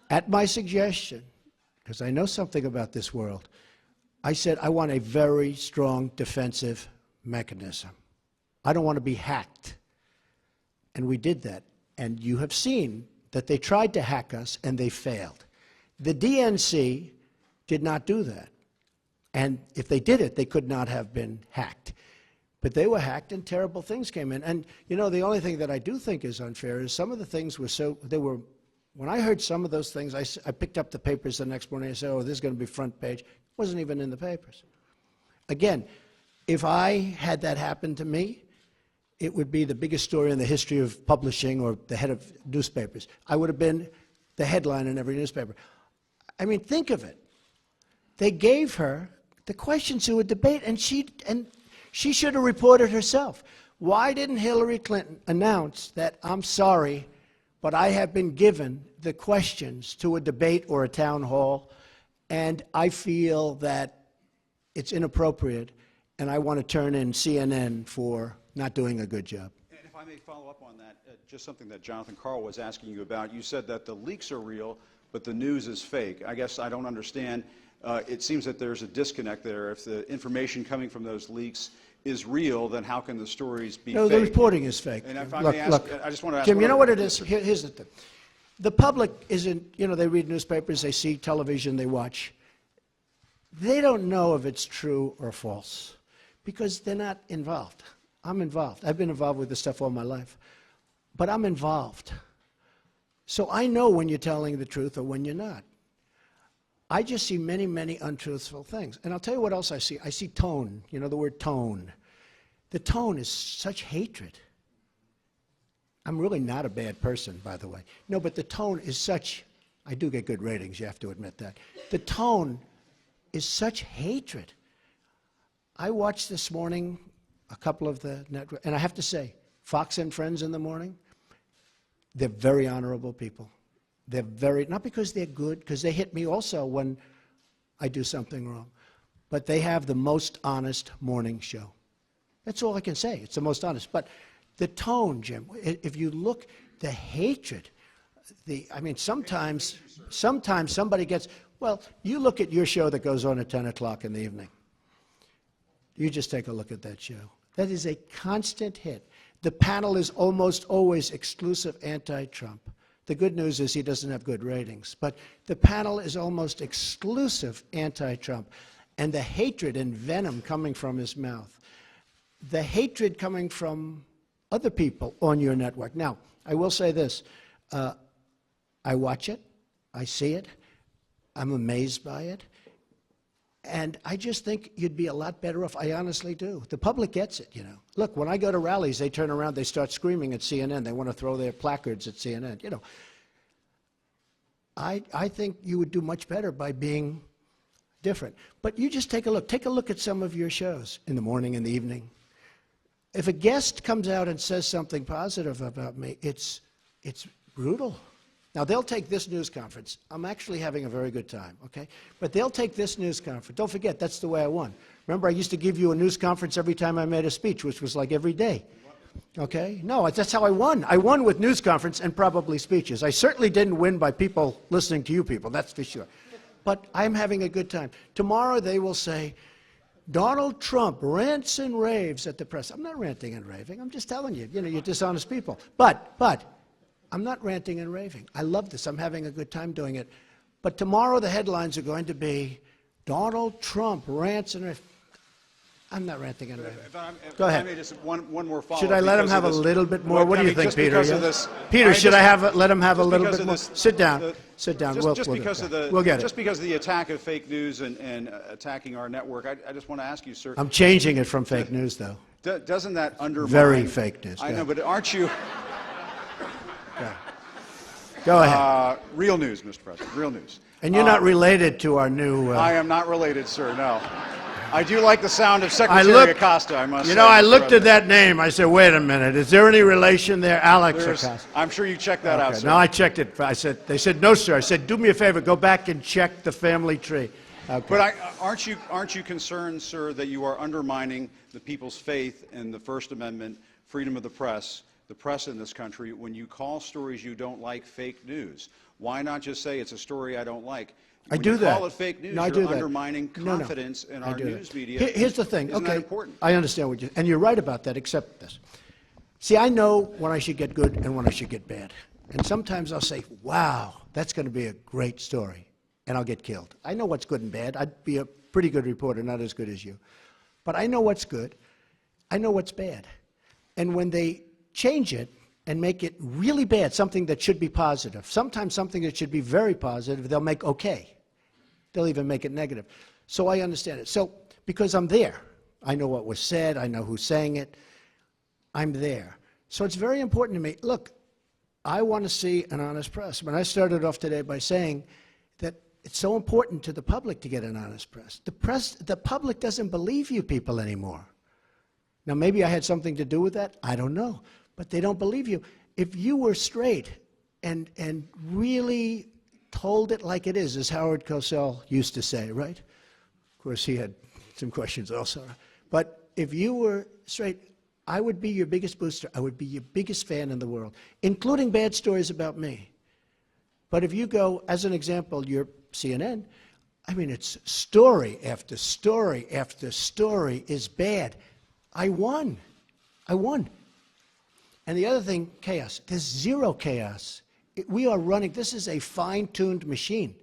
at my suggestion, because I know something about this world, I said, I want a very strong defensive mechanism. I don't want to be hacked. And we did that. And you have seen that they tried to hack us, and they failed. The DNC did not do that. And if they did it, they could not have been hacked. But they were hacked, and terrible things came in. And, you know, the only thing that I do think is unfair is some of the things were so, they were, when I heard some of those things, I picked up the papers the next morning and said, oh, this is going to be front page. Wasn't even in the papers. Again, if I had that happen to me, it would be the biggest story in the history of publishing or the head of newspapers. I would have been the headline in every newspaper. I mean, think of it. They gave her the questions to a debate, and she should have reported herself. Why didn't Hillary Clinton announce that, I'm sorry, but I have been given the questions to a debate or a town hall, and I feel that it's inappropriate, and I want to turn in CNN for not doing a good job. And if I may follow up on that, just something that Jonathan Carl was asking you about. You said that the leaks are real, but the news is fake. I guess I don't understand. It seems that there's a disconnect there. If the information coming from those leaks is real, then how can the stories be No, fake? the reporting is fake. And if I Look, may ask, look, I just want to ask Jim, you know one what other- it is? Here's the thing. The public isn't, they read newspapers, they see television, they watch. They don't know if it's true or false because they're not involved. I'm involved. I've been involved with this stuff all my life. But I'm involved. So I know when you're telling the truth or when you're not. I just see many, many untruthful things. And I'll tell you what else I see. I see tone. You know the word tone. The tone is such hatred. I'm really not a bad person, by the way. No, but the tone is such, I do get good ratings, you have to admit that. The tone is such hatred. I watched this morning a couple of the network, and I have to say, Fox and Friends in the morning, they're very honorable people. They're very, not because they're good, because they hit me also when I do something wrong, but they have the most honest morning show. That's all I can say. It's the most honest. But the tone, Jim, if you look, the hatred, I mean, sometimes somebody gets, well, you look at your show that goes on at 10 o'clock in the evening. You just take a look at that show. That is a constant hit. The panel is almost always exclusive anti-Trump. The good news is he doesn't have good ratings. But the panel is almost exclusive anti-Trump. And the hatred and venom coming from his mouth, the hatred coming from other people on your network. Now, I will say this. I watch it. I see it. I'm amazed by it. And I just think you'd be a lot better off. I honestly do. The public gets it, Look, when I go to rallies, they turn around, they start screaming at CNN. They want to throw their placards at CNN. I think you would do much better by being different. But you just take a look. Take a look at some of your shows in the morning and the evening. If a guest comes out and says something positive about me, it's brutal. Now, they'll take this news conference. I'm actually having a very good time, okay? But they'll take this news conference. Don't forget, that's the way I won. Remember, I used to give you a news conference every time I made a speech, which was like every day, okay? No, that's how I won. I won with news conference and probably speeches. I certainly didn't win by people listening to you people, that's for sure. But I'm having a good time. Tomorrow they will say, Donald Trump rants and raves at the press. I'm not ranting and raving. I'm just telling you, you're dishonest people. But I'm not ranting and raving. I love this. I'm having a good time doing it. But tomorrow the headlines are going to be, Donald Trump rants and raves. I'm not ranting and raving. Go ahead. If I may just one more follow-up. Should I let him have a little bit more? What do you think, just Peter? because Yeah? of this- Peter, should let him have a little because bit of more? this- Sit down. Sit down. Just We'll because of the we'll get it. just because of the attack of fake news and attacking our network, I just want to ask you, sir. I'm changing it from fake news, though. Doesn't that undermine? Very fake news. I Go know, ahead. but aren't you? Go ahead. Real news, Mr. President. Real news. And you're not related to our new... I am not related, sir. No. I do like the sound of Secretary Acosta, I must say. I Mr. looked at President. that name. I said, wait a minute. Is there any relation there? Alex Acosta. I'm sure you checked that out, sir. No, I checked it. They said, no, sir. I said, do me a favor. Go back and check the family tree. Okay. But aren't you concerned, sir, that you are undermining the people's faith in the First Amendment, freedom of the press in this country, when you call stories you don't like fake news? Why not just say it's a story I don't like? I When do you that. call it fake news, No, I you're do that. undermining No, confidence in I our do that. news media. Here's the thing. Isn't Okay, that important? I understand what and you're right about that, except this. See, I know when I should get good and when I should get bad. And sometimes I'll say, wow, that's going to be a great story, and I'll get killed. I know what's good and bad. I'd be a pretty good reporter, not as good as you. But I know what's good. I know what's bad. And when they change it and make it really bad, something that should be positive, sometimes something that should be very positive, they'll make okay. They'll even make it negative. So I understand it. So because I'm there, I know what was said, I know who's saying it, I'm there. So it's very important to me. Look, I want to see an honest press. When I started off today by saying that it's so important to the public to get an honest press. The public doesn't believe you people anymore. Now, maybe I had something to do with that. I don't know. But they don't believe you. If you were straight and really told it like it is, as Howard Cosell used to say, right? Of course, he had some questions also. But if you were straight, I would be your biggest booster. I would be your biggest fan in the world, including bad stories about me. But if you go, as an example, your CNN, I mean, it's story after story after story is bad. I won. I won. And the other thing, chaos. There's zero chaos. We are running, this is a fine-tuned machine.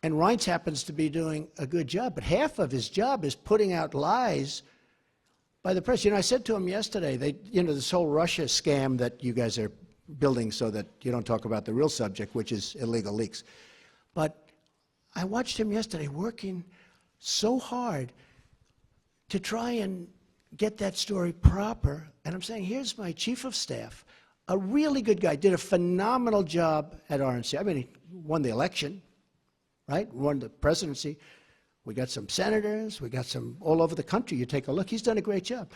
And Reince happens to be doing a good job, but half of his job is putting out lies by the press. You know, I said to him yesterday, this whole Russia scam that you guys are building so that you don't talk about the real subject, which is illegal leaks. But I watched him yesterday working so hard to try and get that story proper. And I'm saying, here's my chief of staff, a really good guy, did a phenomenal job at RNC. I mean, he won the election, right? Won the presidency. We got some senators. We got some all over the country. You take a look. He's done a great job.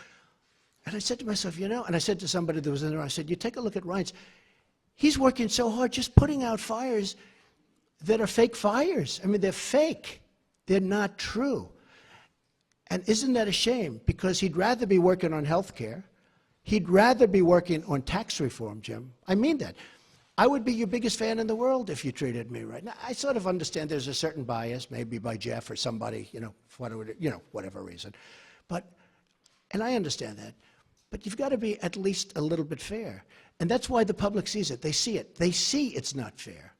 And I said to myself, you know, and I said to somebody that was in there, I said, you take a look at Reince. He's working so hard just putting out fires that are fake fires. I mean, they're fake. They're not true. And isn't that a shame? Because he'd rather be working on health care. He'd rather be working on tax reform, Jim. I mean that. I would be your biggest fan in the world if you treated me right. Now, I sort of understand there's a certain bias, maybe by Jeff or somebody, you know, for whatever reason. And I understand that. But you've got to be at least a little bit fair. And that's why the public sees it. They see it. They see it's not fair.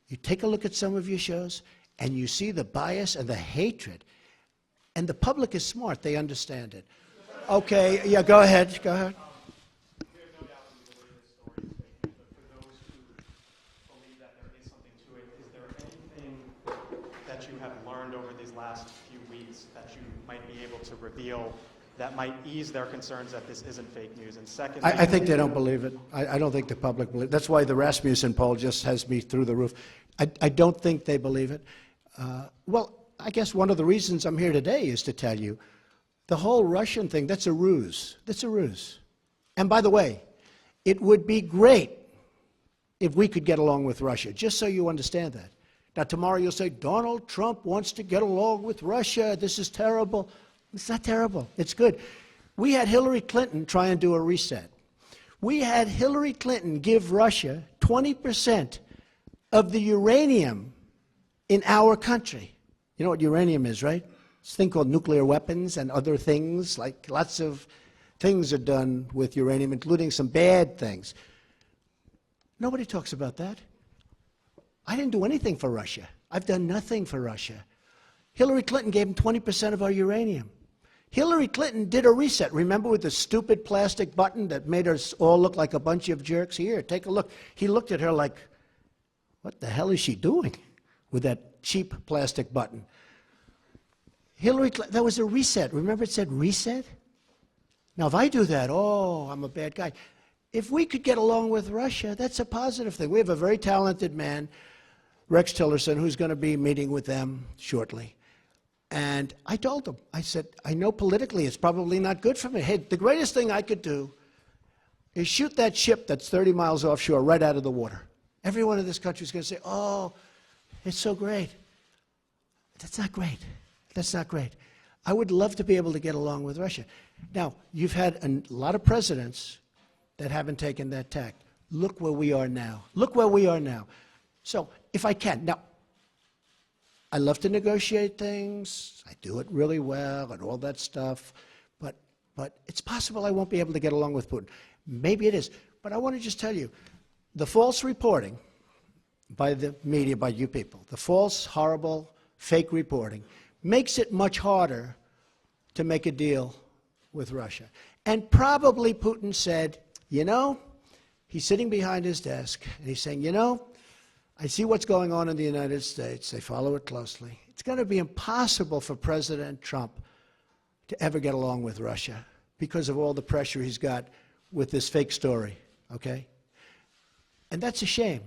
You take a look at some of your shows, and you see the bias and the hatred. And the public is smart. They understand it. Okay, yeah, go ahead. Go ahead. We have no doubt that you believe this story is fake, but for those who believe that there is something to it, is there anything that you have learned over these last few weeks that you might be able to reveal that might ease their concerns that this isn't fake news? And secondly, I think they don't believe it. I don't think the public believes it. That's why the Rasmussen poll just has me through the roof. I don't think they believe it. Well, I guess one of the reasons I'm here today is to tell you the whole Russian thing, that's a ruse. That's a ruse. And by the way, it would be great if we could get along with Russia, just so you understand that. Now, tomorrow you'll say, Donald Trump wants to get along with Russia. This is terrible. It's not terrible. It's good. We had Hillary Clinton try and do a reset. We had Hillary Clinton give Russia 20% of the uranium in our country. You know what uranium is, right? It's a thing called nuclear weapons and other things, like lots of things are done with uranium, including some bad things. Nobody talks about that. I didn't do anything for Russia. I've done nothing for Russia. Hillary Clinton gave them 20% of our uranium. Hillary Clinton did a reset. Remember with the stupid plastic button that made us all look like a bunch of jerks? Here, take a look. He looked at her like, what the hell is she doing with that cheap plastic button? Hillary Clinton, that was a reset. Remember it said reset? Now, if I do that, oh, I'm a bad guy. If we could get along with Russia, that's a positive thing. We have a very talented man, Rex Tillerson, who's going to be meeting with them shortly. And I told him, I said, I know politically it's probably not good for me. Hey, the greatest thing I could do is shoot that ship that's 30 miles offshore right out of the water. Everyone in this country is going to say, oh, it's so great. That's not great. That's not great. I would love to be able to get along with Russia. Now, you've had a lot of presidents that haven't taken that tack. Look where we are now. Look where we are now. So, if I can. Now, I love to negotiate things. I do it really well and all that stuff. But it's possible I won't be able to get along with Putin. Maybe it is. But I want to just tell you, the false reporting by the media, by you people, the false, horrible, fake reporting, makes it much harder to make a deal with Russia. And probably Putin said, you know, he's sitting behind his desk, and he's saying, you know, I see what's going on in the United States. They follow it closely. It's going to be impossible for President Trump to ever get along with Russia because of all the pressure he's got with this fake story, okay? And that's a shame.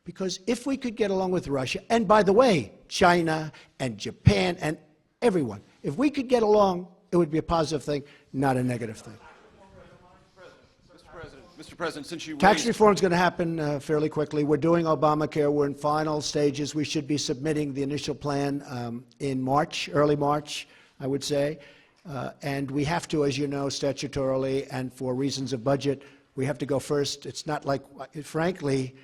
Because if we could get along with Russia, and by the way, China and Japan and everyone, if we could get along, it would be a positive thing, not a negative thing. Mr. President, since you Tax reform is going to happen fairly quickly. We're doing Obamacare. We're in final stages. We should be submitting the initial plan in March, early March, I would say. And we have to, as you know, statutorily and for reasons of budget, we have to go first. It's not like, frankly,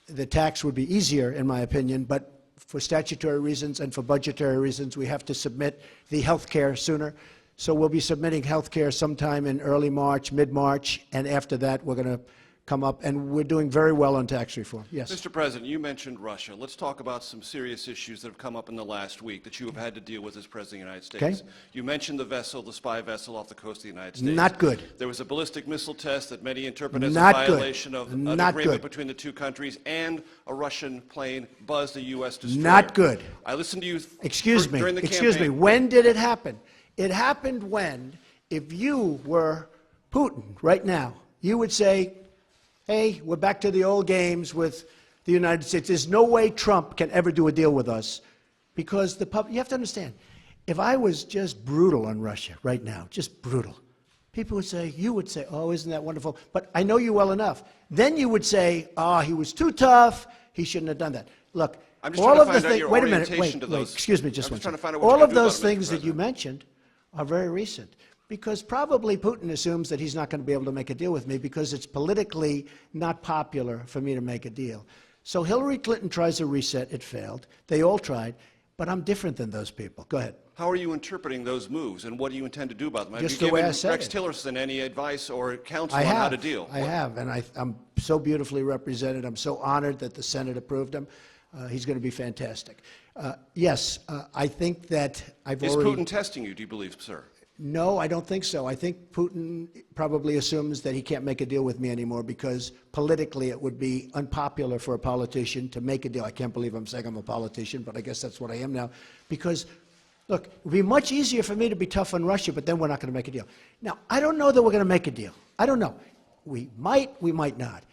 the tax would be easier, in my opinion, but for statutory reasons and for budgetary reasons, we have to submit the health care sooner. So we'll be submitting health care sometime in early March, mid-March, and after that, we're going to come up, and we're doing very well on tax reform. Yes. Mr. President, you mentioned Russia. Let's talk about some serious issues that have come up in the last week that you have had to deal with as President of the United States. Okay. You mentioned the vessel, the spy vessel off the coast of the United States. Not good. There was a ballistic missile test that many interpret as Not a good. violation of an Not agreement good. between the two countries, and a Russian plane buzzed a U.S. destroyer. Not good. I listened to you Excuse me. during the Excuse me. campaign. When did it happen? It happened when, if you were Putin right now, you would say, hey, we're back to the old games with the United States. There's no way Trump can ever do a deal with us because you have to understand, if I was just brutal on Russia right now, just brutal, people would say, you would say, oh, isn't that wonderful? But I know you well enough. Then you would say, oh, he was too tough. He shouldn't have done that. Look, I'm just all trying of to the find out things, your wait a minute, orientation wait, to those. excuse me just I'm one just trying to second. find out what All you're of gonna do those about it, Mr. things that you President. mentioned are very recent. Because probably Putin assumes that he's not going to be able to make a deal with me because it's politically not popular for me to make a deal. So Hillary Clinton tries a reset. It failed. They all tried. But I'm different than those people. Go ahead. How are you interpreting those moves, and what do you intend to do about them? Just have you the way given I said Rex it. Tillerson any advice or counsel I on have. how to deal? I have. And I'm so beautifully represented. I'm so honored that the Senate approved him. He's going to be fantastic. Yes, I think that I've Is already... Putin testing you, do you believe, sir? No, I don't think so. I think Putin probably assumes that he can't make a deal with me anymore because politically it would be unpopular for a politician to make a deal. I can't believe I'm saying I'm a politician, but I guess that's what I am now. Because, look, it would be much easier for me to be tough on Russia, but then we're not going to make a deal. Now, I don't know that we're going to make a deal. I don't know. We might not.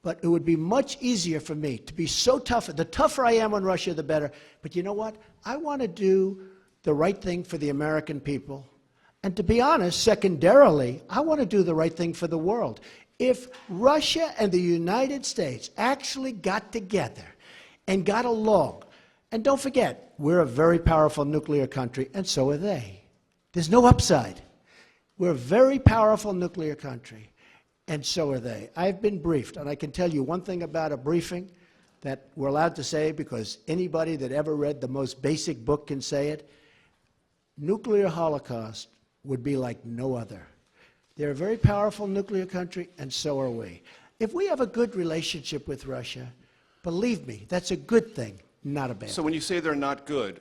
But it would be much easier for me to be so tough. The tougher I am on Russia, the better. But you know what? I want to do the right thing for the American people. And to be honest, secondarily, I want to do the right thing for the world. If Russia and the United States actually got together and got along, and don't forget, we're a very powerful nuclear country, and so are they. There's no upside. We're a very powerful nuclear country, and so are they. I've been briefed, and I can tell you one thing about a briefing that we're allowed to say because anybody that ever read the most basic book can say it. Nuclear holocaust would be like no other. They're a very powerful nuclear country, and so are we. If we have a good relationship with Russia, believe me, that's a good thing, not a bad So thing. when you say they're not good,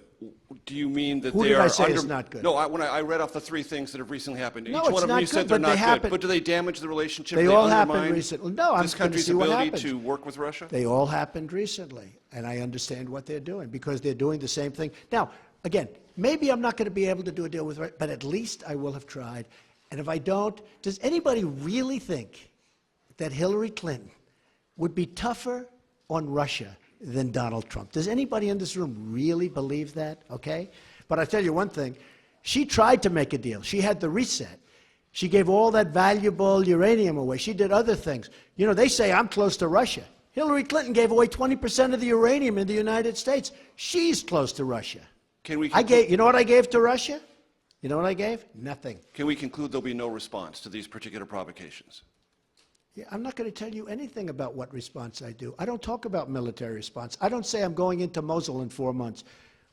do you mean that Who they did are I say under... is not good? No, when I read off the three things that have recently happened. No, Each it's one of them not you said good, they're but they not happen. good. But do they damage the relationship? They Do all undermine happened recently. No, I'm this going to country's see what ability happens. to work with Russia? They all happened recently, and I understand what they're doing because they're doing the same thing. Now, again, maybe I'm not going to be able to do a deal with Russia, but at least I will have tried. And if I don't, does anybody really think that Hillary Clinton would be tougher on Russia than Donald Trump? Does anybody in this room really believe that? Okay? But I tell you one thing, she tried to make a deal. She had the reset. She gave all that valuable uranium away. She did other things. You know, they say I'm close to Russia. Hillary Clinton gave away 20% of the uranium in the United States. She's close to Russia. Can we You know what I gave to Russia? You know what I gave? Nothing. Can we conclude there'll be no response to these particular provocations? Yeah, I'm not going to tell you anything about what response I do. I don't talk about military response. I don't say I'm going into Mosul in 4 months.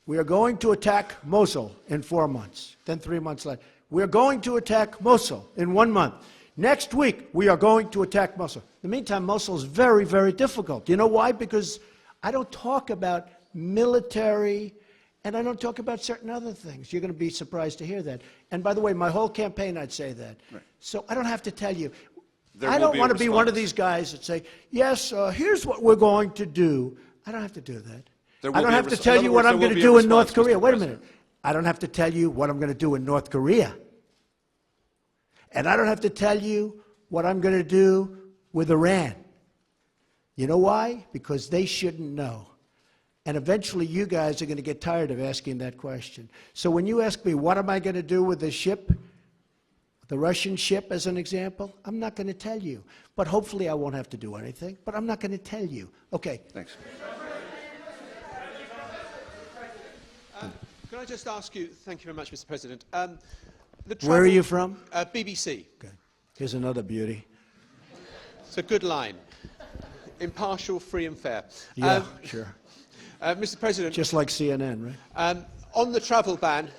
We are going to attack Mosul in 4 months. Then 3 months later, we're going to attack Mosul in 1 month. Next week, we are going to attack Mosul. In the meantime, Mosul is very, very difficult. You know why? Because I don't talk about military, and I don't talk about certain other things. You're going to be surprised to hear that. And by the way, my whole campaign, I'd say that. Right. So I don't have to tell you. There I will don't be a want to be one of response. these guys that say, yes, here's what we're going to do. I don't have to do that. There will I don't be a have to res- tell in other you what words, I'm there going will to be a do in North response, Korea. Mr. Wait a President. minute. I don't have to tell you what I'm going to do in North Korea. And I don't have to tell you what I'm going to do with Iran. You know why? Because they shouldn't know. And eventually you guys are going to get tired of asking that question. So when you ask me, what am I going to do with the ship, the Russian ship as an example, I'm not going to tell you. But hopefully I won't have to do anything. But I'm not going to tell you. Okay. Thanks. Can I just ask you, thank you very much, Mr. President. Where are you from? BBC. Okay. Here's another beauty. It's a good line. Impartial, free and fair. Yeah, sure. Mr. President, Just like CNN, right? on the travel ban,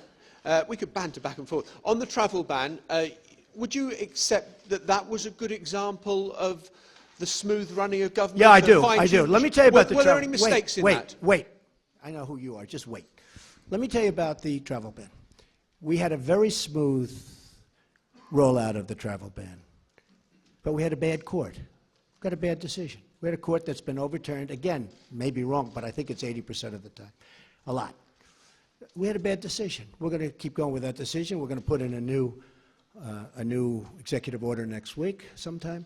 we could banter back and forth. On the travel ban, would you accept that that was a good example of the smooth running of government? Yeah, I do. Let me tell you about the travel. Were there any mistakes in that? Wait. I know who you are. Just wait. Let me tell you about the travel ban. We had a very smooth rollout of the travel ban, but we had a bad court. We got a bad decision. We had a court that's been overturned, again, maybe wrong, but I think it's 80% of the time, a lot. We had a bad decision. We're going to keep going with that decision. We're going to put in a new executive order next week sometime,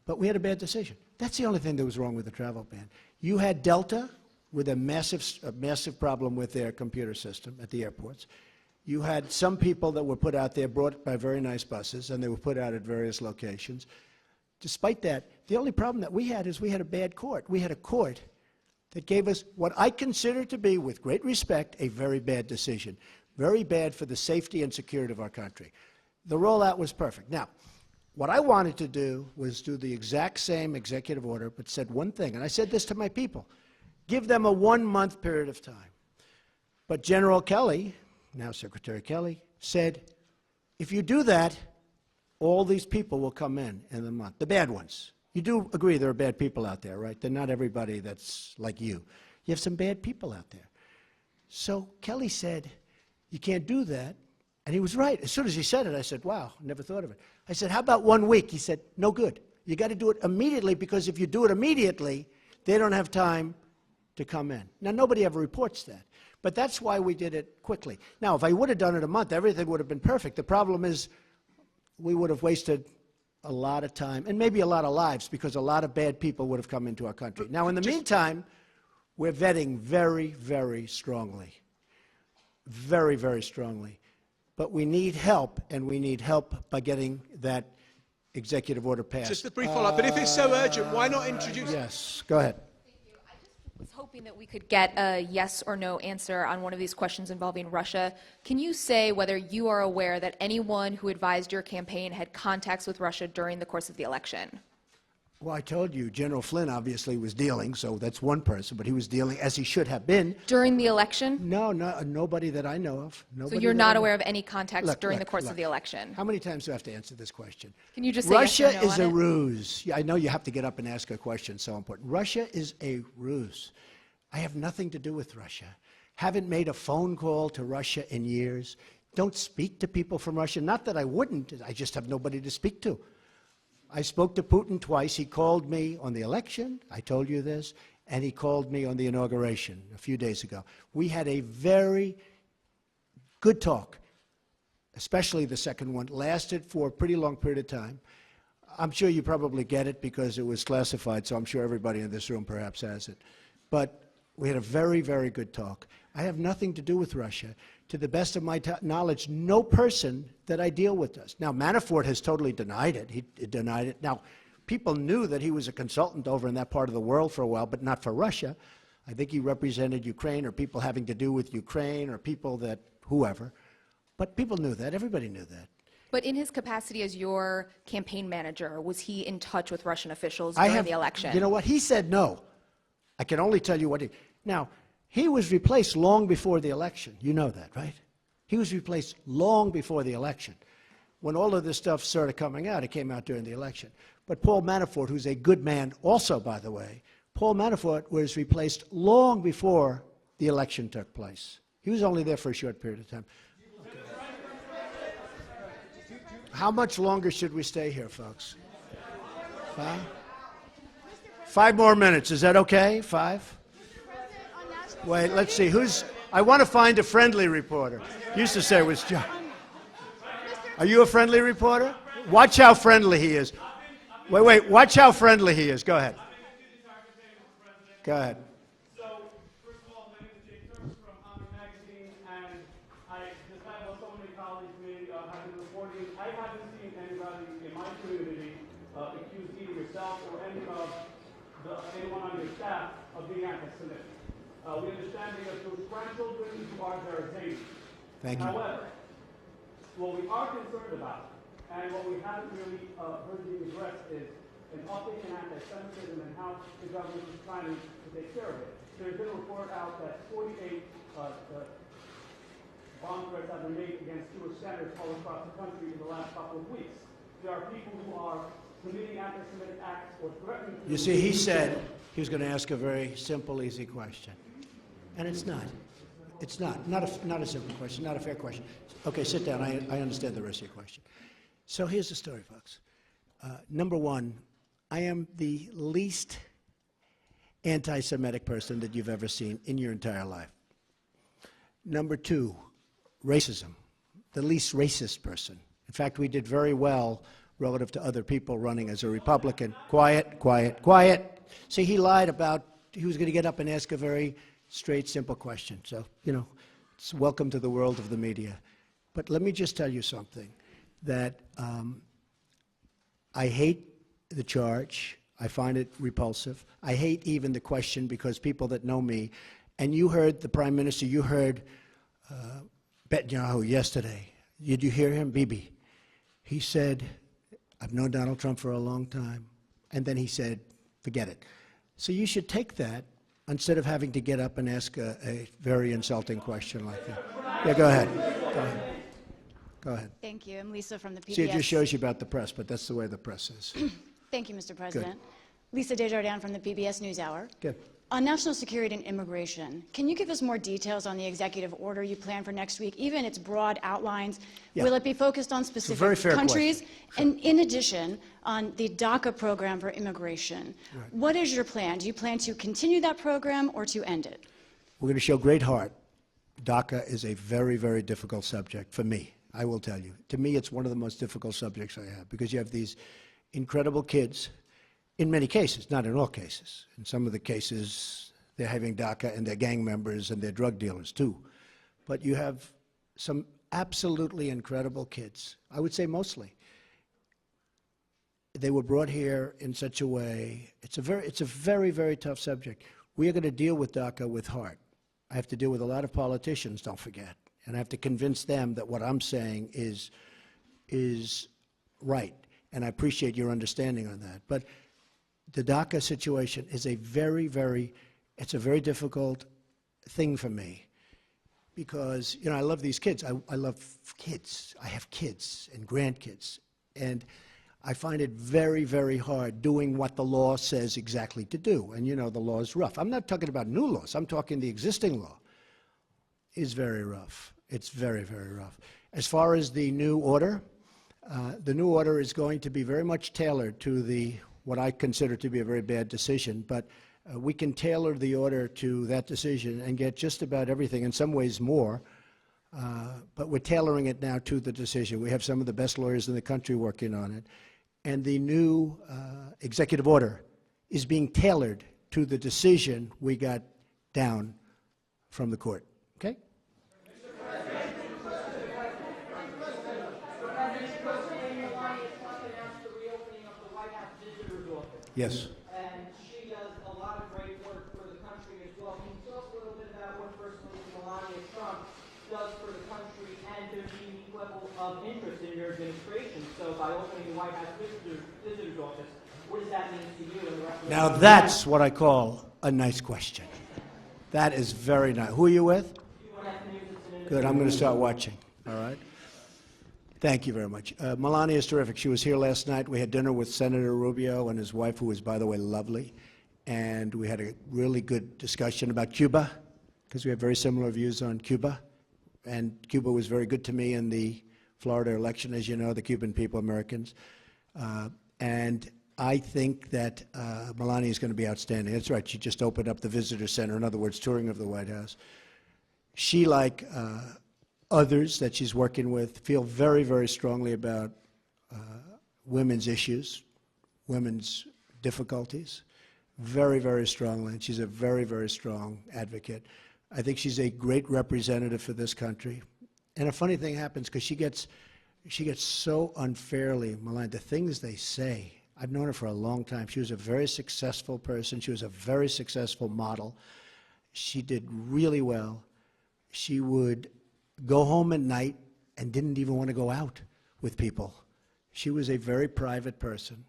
but we had a bad decision. That's the only thing that was wrong with the travel ban. You had Delta with a massive problem with their computer system at the airports. You had some people that were put out there, brought by very nice buses, and they were put out at various locations. Despite that, the only problem that we had is we had a bad court. We had a court that gave us what I consider to be, with great respect, a very bad decision. Very bad for the safety and security of our country. The rollout was perfect. Now, what I wanted to do was do the exact same executive order, but said one thing, and I said this to my people: give them a 1-month period of time. But General Kelly, now Secretary Kelly, said, if you do that, all these people will come in the month, the bad ones. You do agree there are bad people out there, right? They're not everybody that's like you. You have some bad people out there. So Kelly said, you can't do that. And he was right. As soon as he said it, I said, wow, never thought of it. I said, how about 1 week? He said, no good. You got to do it immediately, because if you do it immediately, they don't have time to come in. Now, nobody ever reports that. But that's why we did it quickly. Now, if I would have done it a month, everything would have been perfect. The problem is we would have wasted a lot of time and maybe a lot of lives, because a lot of bad people would have come into our country. Now, in the meantime, we're vetting very, very strongly. Very, very strongly. But we need help, and we need help by getting that executive order passed. Just a brief follow-up. But if it's so urgent, why not introduce... Yes, go ahead. I was hoping that we could get a yes or no answer on one of these questions involving Russia. Can you say whether you are aware that anyone who advised your campaign had contacts with Russia during the course of the election? Well, I told you, General Flynn obviously was dealing, so that's one person, but he was dealing as he should have been. During the election? No, nobody that I know of. So you're not aware of any contacts during the course of the election? How many times do I have to answer this question? Can you just say Russia yes or no is on a it? ruse. Yeah, I know you have to get up and ask a question, so important. Russia is a ruse. I have nothing to do with Russia. Haven't made a phone call to Russia in years. Don't speak to people from Russia. Not that I wouldn't, I just have nobody to speak to. I spoke to Putin twice. He called me on the election, I told you this, and he called me on the inauguration a few days ago. We had a very good talk, especially the second one. Lasted for a pretty long period of time. I'm sure you probably get it because it was classified, so I'm sure everybody in this room perhaps has it. But we had a very, very good talk. I have nothing to do with Russia. To the best of my knowledge, no person that I deal with does. Now, Manafort has totally denied it. He denied it. Now, people knew that he was a consultant over in that part of the world for a while, but not for Russia. I think he represented Ukraine, or people having to do with Ukraine, or people that, whoever. But people knew that. Everybody knew that. But in his capacity as your campaign manager, was he in touch with Russian officials during the election? You know what? He said no. I can only tell you what he... Now, he was replaced long before the election. You know that, right? He was replaced long before the election. When all of this stuff started coming out, it came out during the election. But Paul Manafort, who's a good man also, by the way, Paul Manafort was replaced long before the election took place. He was only there for a short period of time. Okay. How much longer should we stay here, folks? 5 more minutes. Is that okay? 5? Wait, let's see. I want to find a friendly reporter. Used to say it was John. Are you a friendly reporter? Watch how friendly he is. Wait. Watch how friendly he is. Go ahead. Go ahead. So, first of all, my name is Jake Turks from Omni Magazine, and I just had what so many colleagues may have been reporting. I haven't seen anybody in my community accuse either yourself or anyone on your staff of being anti-Semitic. We understand that you have two grandchildren who are very Zaydi. Thank you. However, What we are concerned about, and what we haven't really heard being addressed, is an update in anti-Semitism and how the government is trying to take care of it. There's been a report out that 48 bomb threats have been made against Jewish centers all across the country in the last couple of weeks. There are people who are committing anti-Semitic acts or threatening to... You see, he said he was going to ask a very simple, easy question. And it's not. It's not. Not a simple question, not a fair question. Okay, sit down. I understand the rest of your question. So here's the story, folks. Number one, I am the least anti-Semitic person that you've ever seen in your entire life. Number two, racism, the least racist person. In fact, we did very well relative to other people running as a Republican. Quiet, quiet, quiet. See, he lied about he was going to get up and ask a very straight, simple question. So, you know, it's welcome to the world of the media. But let me just tell you something, that I hate the charge. I find it repulsive. I hate even the question, because people that know me, and you heard the Prime Minister, you heard Netanyahu yesterday. Did you hear him? Bibi. He said, I've known Donald Trump for a long time. And then he said, forget it. So you should take that instead of having to get up and ask a very insulting question like that. Yeah, go ahead. Go ahead. Go ahead. Thank you. I'm Lisa from the PBS. See, it just shows you about the press, but that's the way the press is. Thank you, Mr. President. Lisa Desjardins from the PBS NewsHour. Good. On national security and immigration, can you give us more details on the executive order you plan for next week, even its broad outlines? Yeah. Will it be focused on specific very fair countries? question. And in addition, on the DACA program for immigration, Right. what is your plan? Do you plan to continue that program or to end it? We're going to show great heart. DACA is a very, very difficult subject for me, I will tell you. To me, it's one of the most difficult subjects I have, because you have these incredible kids, in many cases, not in all cases. In some of the cases, they're having DACA and they're gang members and they're drug dealers too. But you have some absolutely incredible kids, I would say mostly. They were brought here in such a way. It's a very, very tough subject. We are going to deal with DACA with heart. I have to deal with a lot of politicians, don't forget. And I have to convince them that what I'm saying is right. And I appreciate your understanding on that. But the DACA situation is a very, it's a very difficult thing for me, because, you know, I love these kids. I love kids. I have kids and grandkids. And I find it very, very hard doing what the law says exactly to do. And, you know, the law is rough. I'm not talking about new laws. I'm talking the existing law is very rough. It's very, very rough. As far as the new order is going to be very much tailored to what I consider to be a very bad decision, but we can tailor the order to that decision and get just about everything, in some ways more, but we're tailoring it now to the decision. We have some of the best lawyers in the country working on it, and the new executive order is being tailored to the decision we got down from the court. Okay? Yes. And she does a lot of great work for the country as well. Can you tell us a little bit about what First Lady Melania Trump does for the country, and there's a unique level of interest in your administration? So by opening the White House visitor's office, what does that mean to you and the rest of the Now that's what I call a nice question. That is very nice. Who are you with? Good, I'm going to start watching, all right? Thank you very much. Melania is terrific. She was here last night. We had dinner with Senator Rubio and his wife, who is, by the way, lovely. And we had a really good discussion about Cuba, because we have very similar views on Cuba. And Cuba was very good to me in the Florida election, as you know, the Cuban people, Americans. And I think that Melania is going to be outstanding. That's right. She just opened up the visitor center, in other words, touring of the White House. She, like others that she's working with, feel very, very strongly about women's issues, women's difficulties, very, very strongly. And she's a very, very strong advocate. I think she's a great representative for this country. And a funny thing happens, because she gets so unfairly maligned. The things they say, I've known her for a long time. She was a very successful person. She was a very successful model. She did really well. She would go home at night and didn't even want to go out with people. She was a very private person.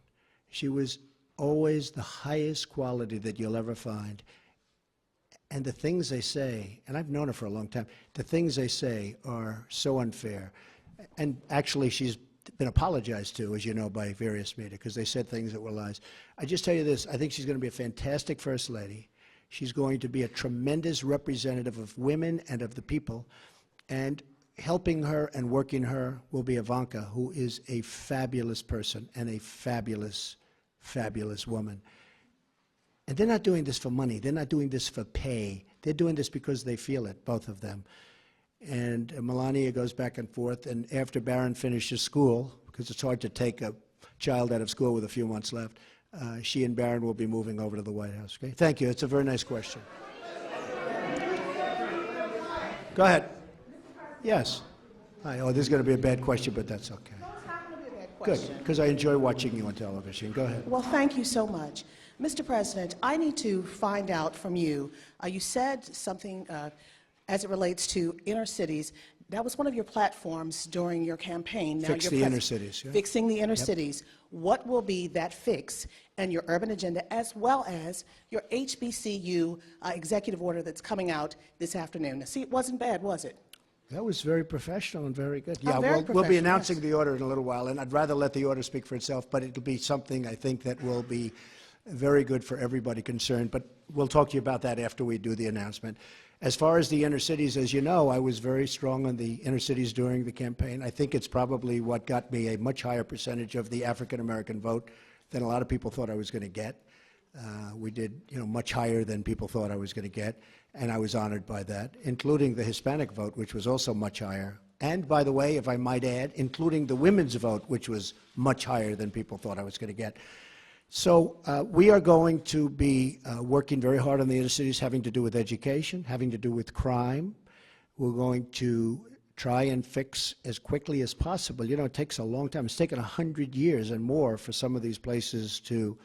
She was always the highest quality that you'll ever find. And the things they say, and I've known her for a long time, the things they say are so unfair. And actually, she's been apologized to, as you know, by various media, because they said things that were lies. I just tell you this, I think she's going to be a fantastic First Lady. She's going to be a tremendous representative of women and of the people. And helping her and working her will be Ivanka, who is a fabulous person and a fabulous, fabulous woman. And they're not doing this for money. They're not doing this for pay. They're doing this because they feel it, both of them. And Melania goes back and forth, and after Barron finishes school, because it's hard to take a child out of school with a few months left, she and Barron will be moving over to the White House. Okay? Thank you. It's a very nice question. Go ahead. Yes. Hi. Oh, this is going to be a bad question, but that's okay. No, it's not going to be a bad Good, question. because I enjoy watching you on television. Go ahead. Well, thank you so much. Mr. President, I need to find out from you, you said something as it relates to inner cities. That was one of your platforms during your campaign. Now Fix the inner cities. Yeah. Fixing the inner cities. What will be that fix in your urban agenda, as well as your HBCU executive order that's coming out this afternoon? Now, see, it wasn't bad, was it? That was very professional and very good. Oh, Yeah, very we'll be professional, announcing yes. the order in a little while, and I'd rather let the order speak for itself, but it'll be something I think that will be very good for everybody concerned. But we'll talk to you about that after we do the announcement. As far as the inner cities, as you know, I was very strong on the inner cities during the campaign. I think it's probably what got me a much higher percentage of the African-American vote than a lot of people thought I was going to get. We did, much higher than people thought I was going to get, and I was honored by that, including the Hispanic vote, which was also much higher. And, by the way, if I might add, including the women's vote, which was much higher than people thought I was going to get. So we are going to be working very hard on the inner cities, having to do with education, having to do with crime. We're going to try and fix as quickly as possible. It takes a long time. It's taken 100 years and more for some of these places to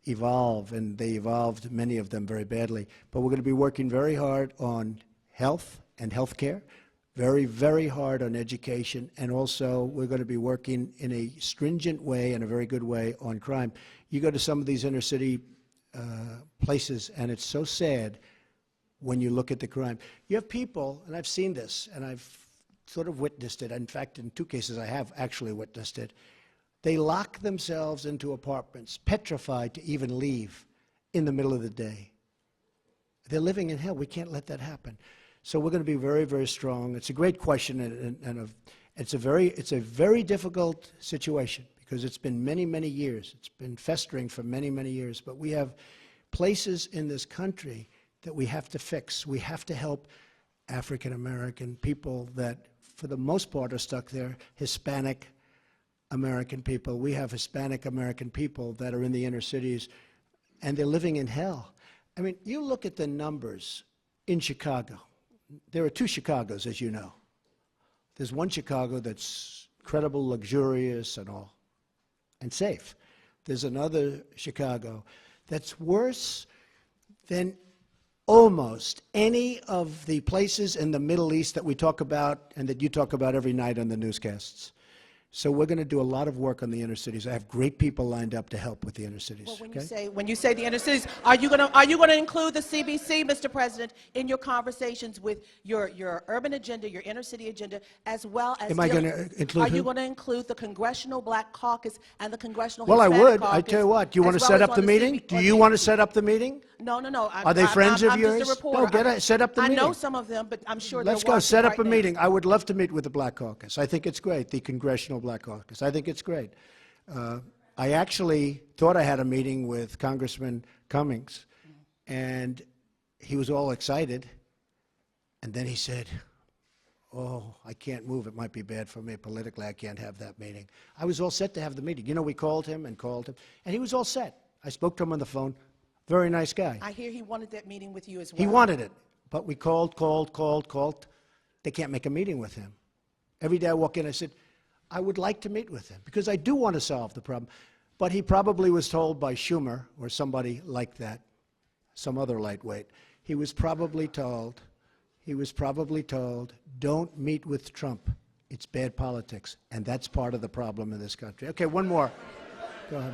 evolve, and they evolved, many of them, very badly. But we're going to be working very hard on health and health care, very, very hard on education, and also we're going to be working in a stringent way and a very good way on crime. You go to some of these inner city places, and it's so sad when you look at the crime. You have people, and I've seen this, and I've sort of witnessed it. In fact, in 2 cases, I have actually witnessed it. They lock themselves into apartments, petrified to even leave in the middle of the day. They're living in hell. We can't let that happen. So we're going to be very, very strong. It's a great question, and it's a very difficult situation because it's been many, many years. It's been festering for many, many years. But we have places in this country that we have to fix. We have to help African American people that, for the most part, are stuck there. Hispanic American people. We have Hispanic American people that are in the inner cities, and they're living in hell. I mean, you look at the numbers in Chicago. There are 2 Chicagos, as you know. There's one Chicago that's incredible, luxurious, and all, and safe. There's another Chicago that's worse than almost any of the places in the Middle East that we talk about and that you talk about every night on the newscasts. So we're going to do a lot of work on the inner cities. I have great people lined up to help with the inner cities. Well, Okay? when you say the inner cities, are you going to include the CBC, Mr. President, in your conversations with your urban agenda, your inner city agenda, as well as? Am I going to include Are you who? going to include the Congressional Black Caucus and the Congressional Well, I Hispanic would. Caucus? I tell you what. Do you want to as set well up as the on meeting? Do you want to set up the meeting? No. Are they friends of I'm yours? just a reporter. No, set up the meeting. I know some of them, but I'm sure Let's they're go. Set up watching a right now. meeting. I would love to meet with the Black Caucus. I think it's great, the Congressional Black Caucus. I think it's great. I actually thought I had a meeting with Congressman Cummings, and he was all excited, and then he said, "Oh, I can't move. It might be bad for me politically. I can't have that meeting." I was all set to have the meeting. We called him, and he was all set. I spoke to him on the phone. Very nice guy. I hear he wanted that meeting with you as well. He wanted it, but we called. They can't make a meeting with him. Every day I walk in, I said, I would like to meet with him because I do want to solve the problem. But he probably was told by Schumer or somebody like that, some other lightweight, he was probably told, don't meet with Trump. It's bad politics, and that's part of the problem in this country. Okay, one more. Go ahead.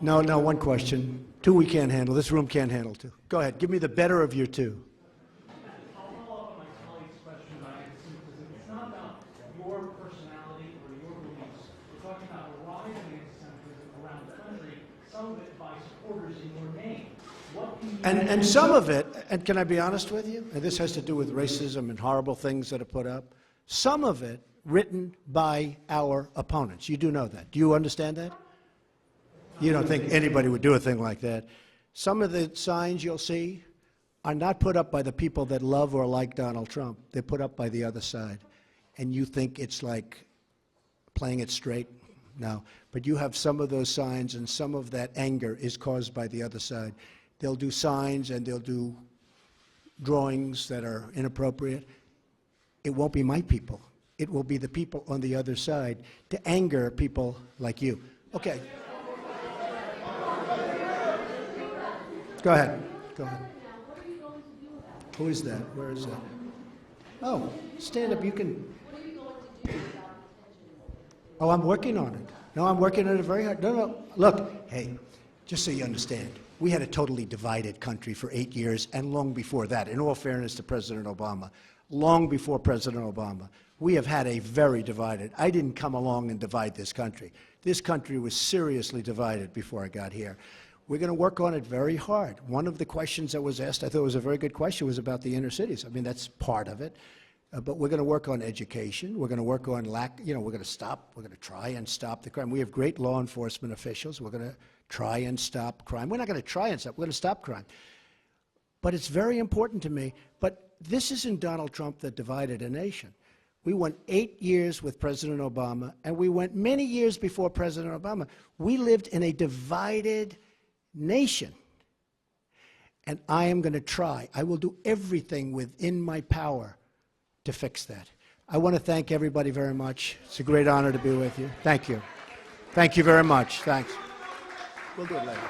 No, one question. Two we can't handle. This room can't handle two. Go ahead. Give me the better of your two. I'll follow up on my colleague's question about anti-Semitism. It's not about your personality or your beliefs. We're talking about a rise in anti-Semitism around the country, some of it by supporters in your name. What can you And some of it, and can I be honest with you? And this has to do with racism and horrible things that are put up. Some of it written by our opponents. You do know that. Do you understand that? You don't think anybody would do a thing like that. Some of the signs you'll see are not put up by the people that love or like Donald Trump. They're put up by the other side. And you think it's like playing it straight? No. But you have some of those signs, and some of that anger is caused by the other side. They'll do signs and they'll do drawings that are inappropriate. It won't be my people. It will be the people on the other side to anger people like you. Okay. Go ahead. Go ahead. Who is that? Where is that? Oh, stand up. You can. Oh, I'm working on it. No, I'm working on it very hard. No. Look, hey, just so you understand, we had a totally divided country for 8 years, and long before that, in all fairness to President Obama, long before President Obama, we have had a very divided. I didn't come along and divide this country. This country was seriously divided before I got here. We're going to work on it very hard. One of the questions that was asked, I thought was a very good question, was about the inner cities. I mean, that's part of it. But we're going to work on education. We're going to work on we're going to try and stop the crime. We have great law enforcement officials. We're going to try and stop crime. We're not going to try and stop, we're going to stop crime. But it's very important to me. But this isn't Donald Trump that divided a nation. We went 8 years with President Obama, and we went many years before President Obama. We lived in a divided nation. And I am going to try. I will do everything within my power to fix that. I want to thank everybody very much. It's a great honor to be with you. Thank you. Thank you very much. Thanks. We'll do it later.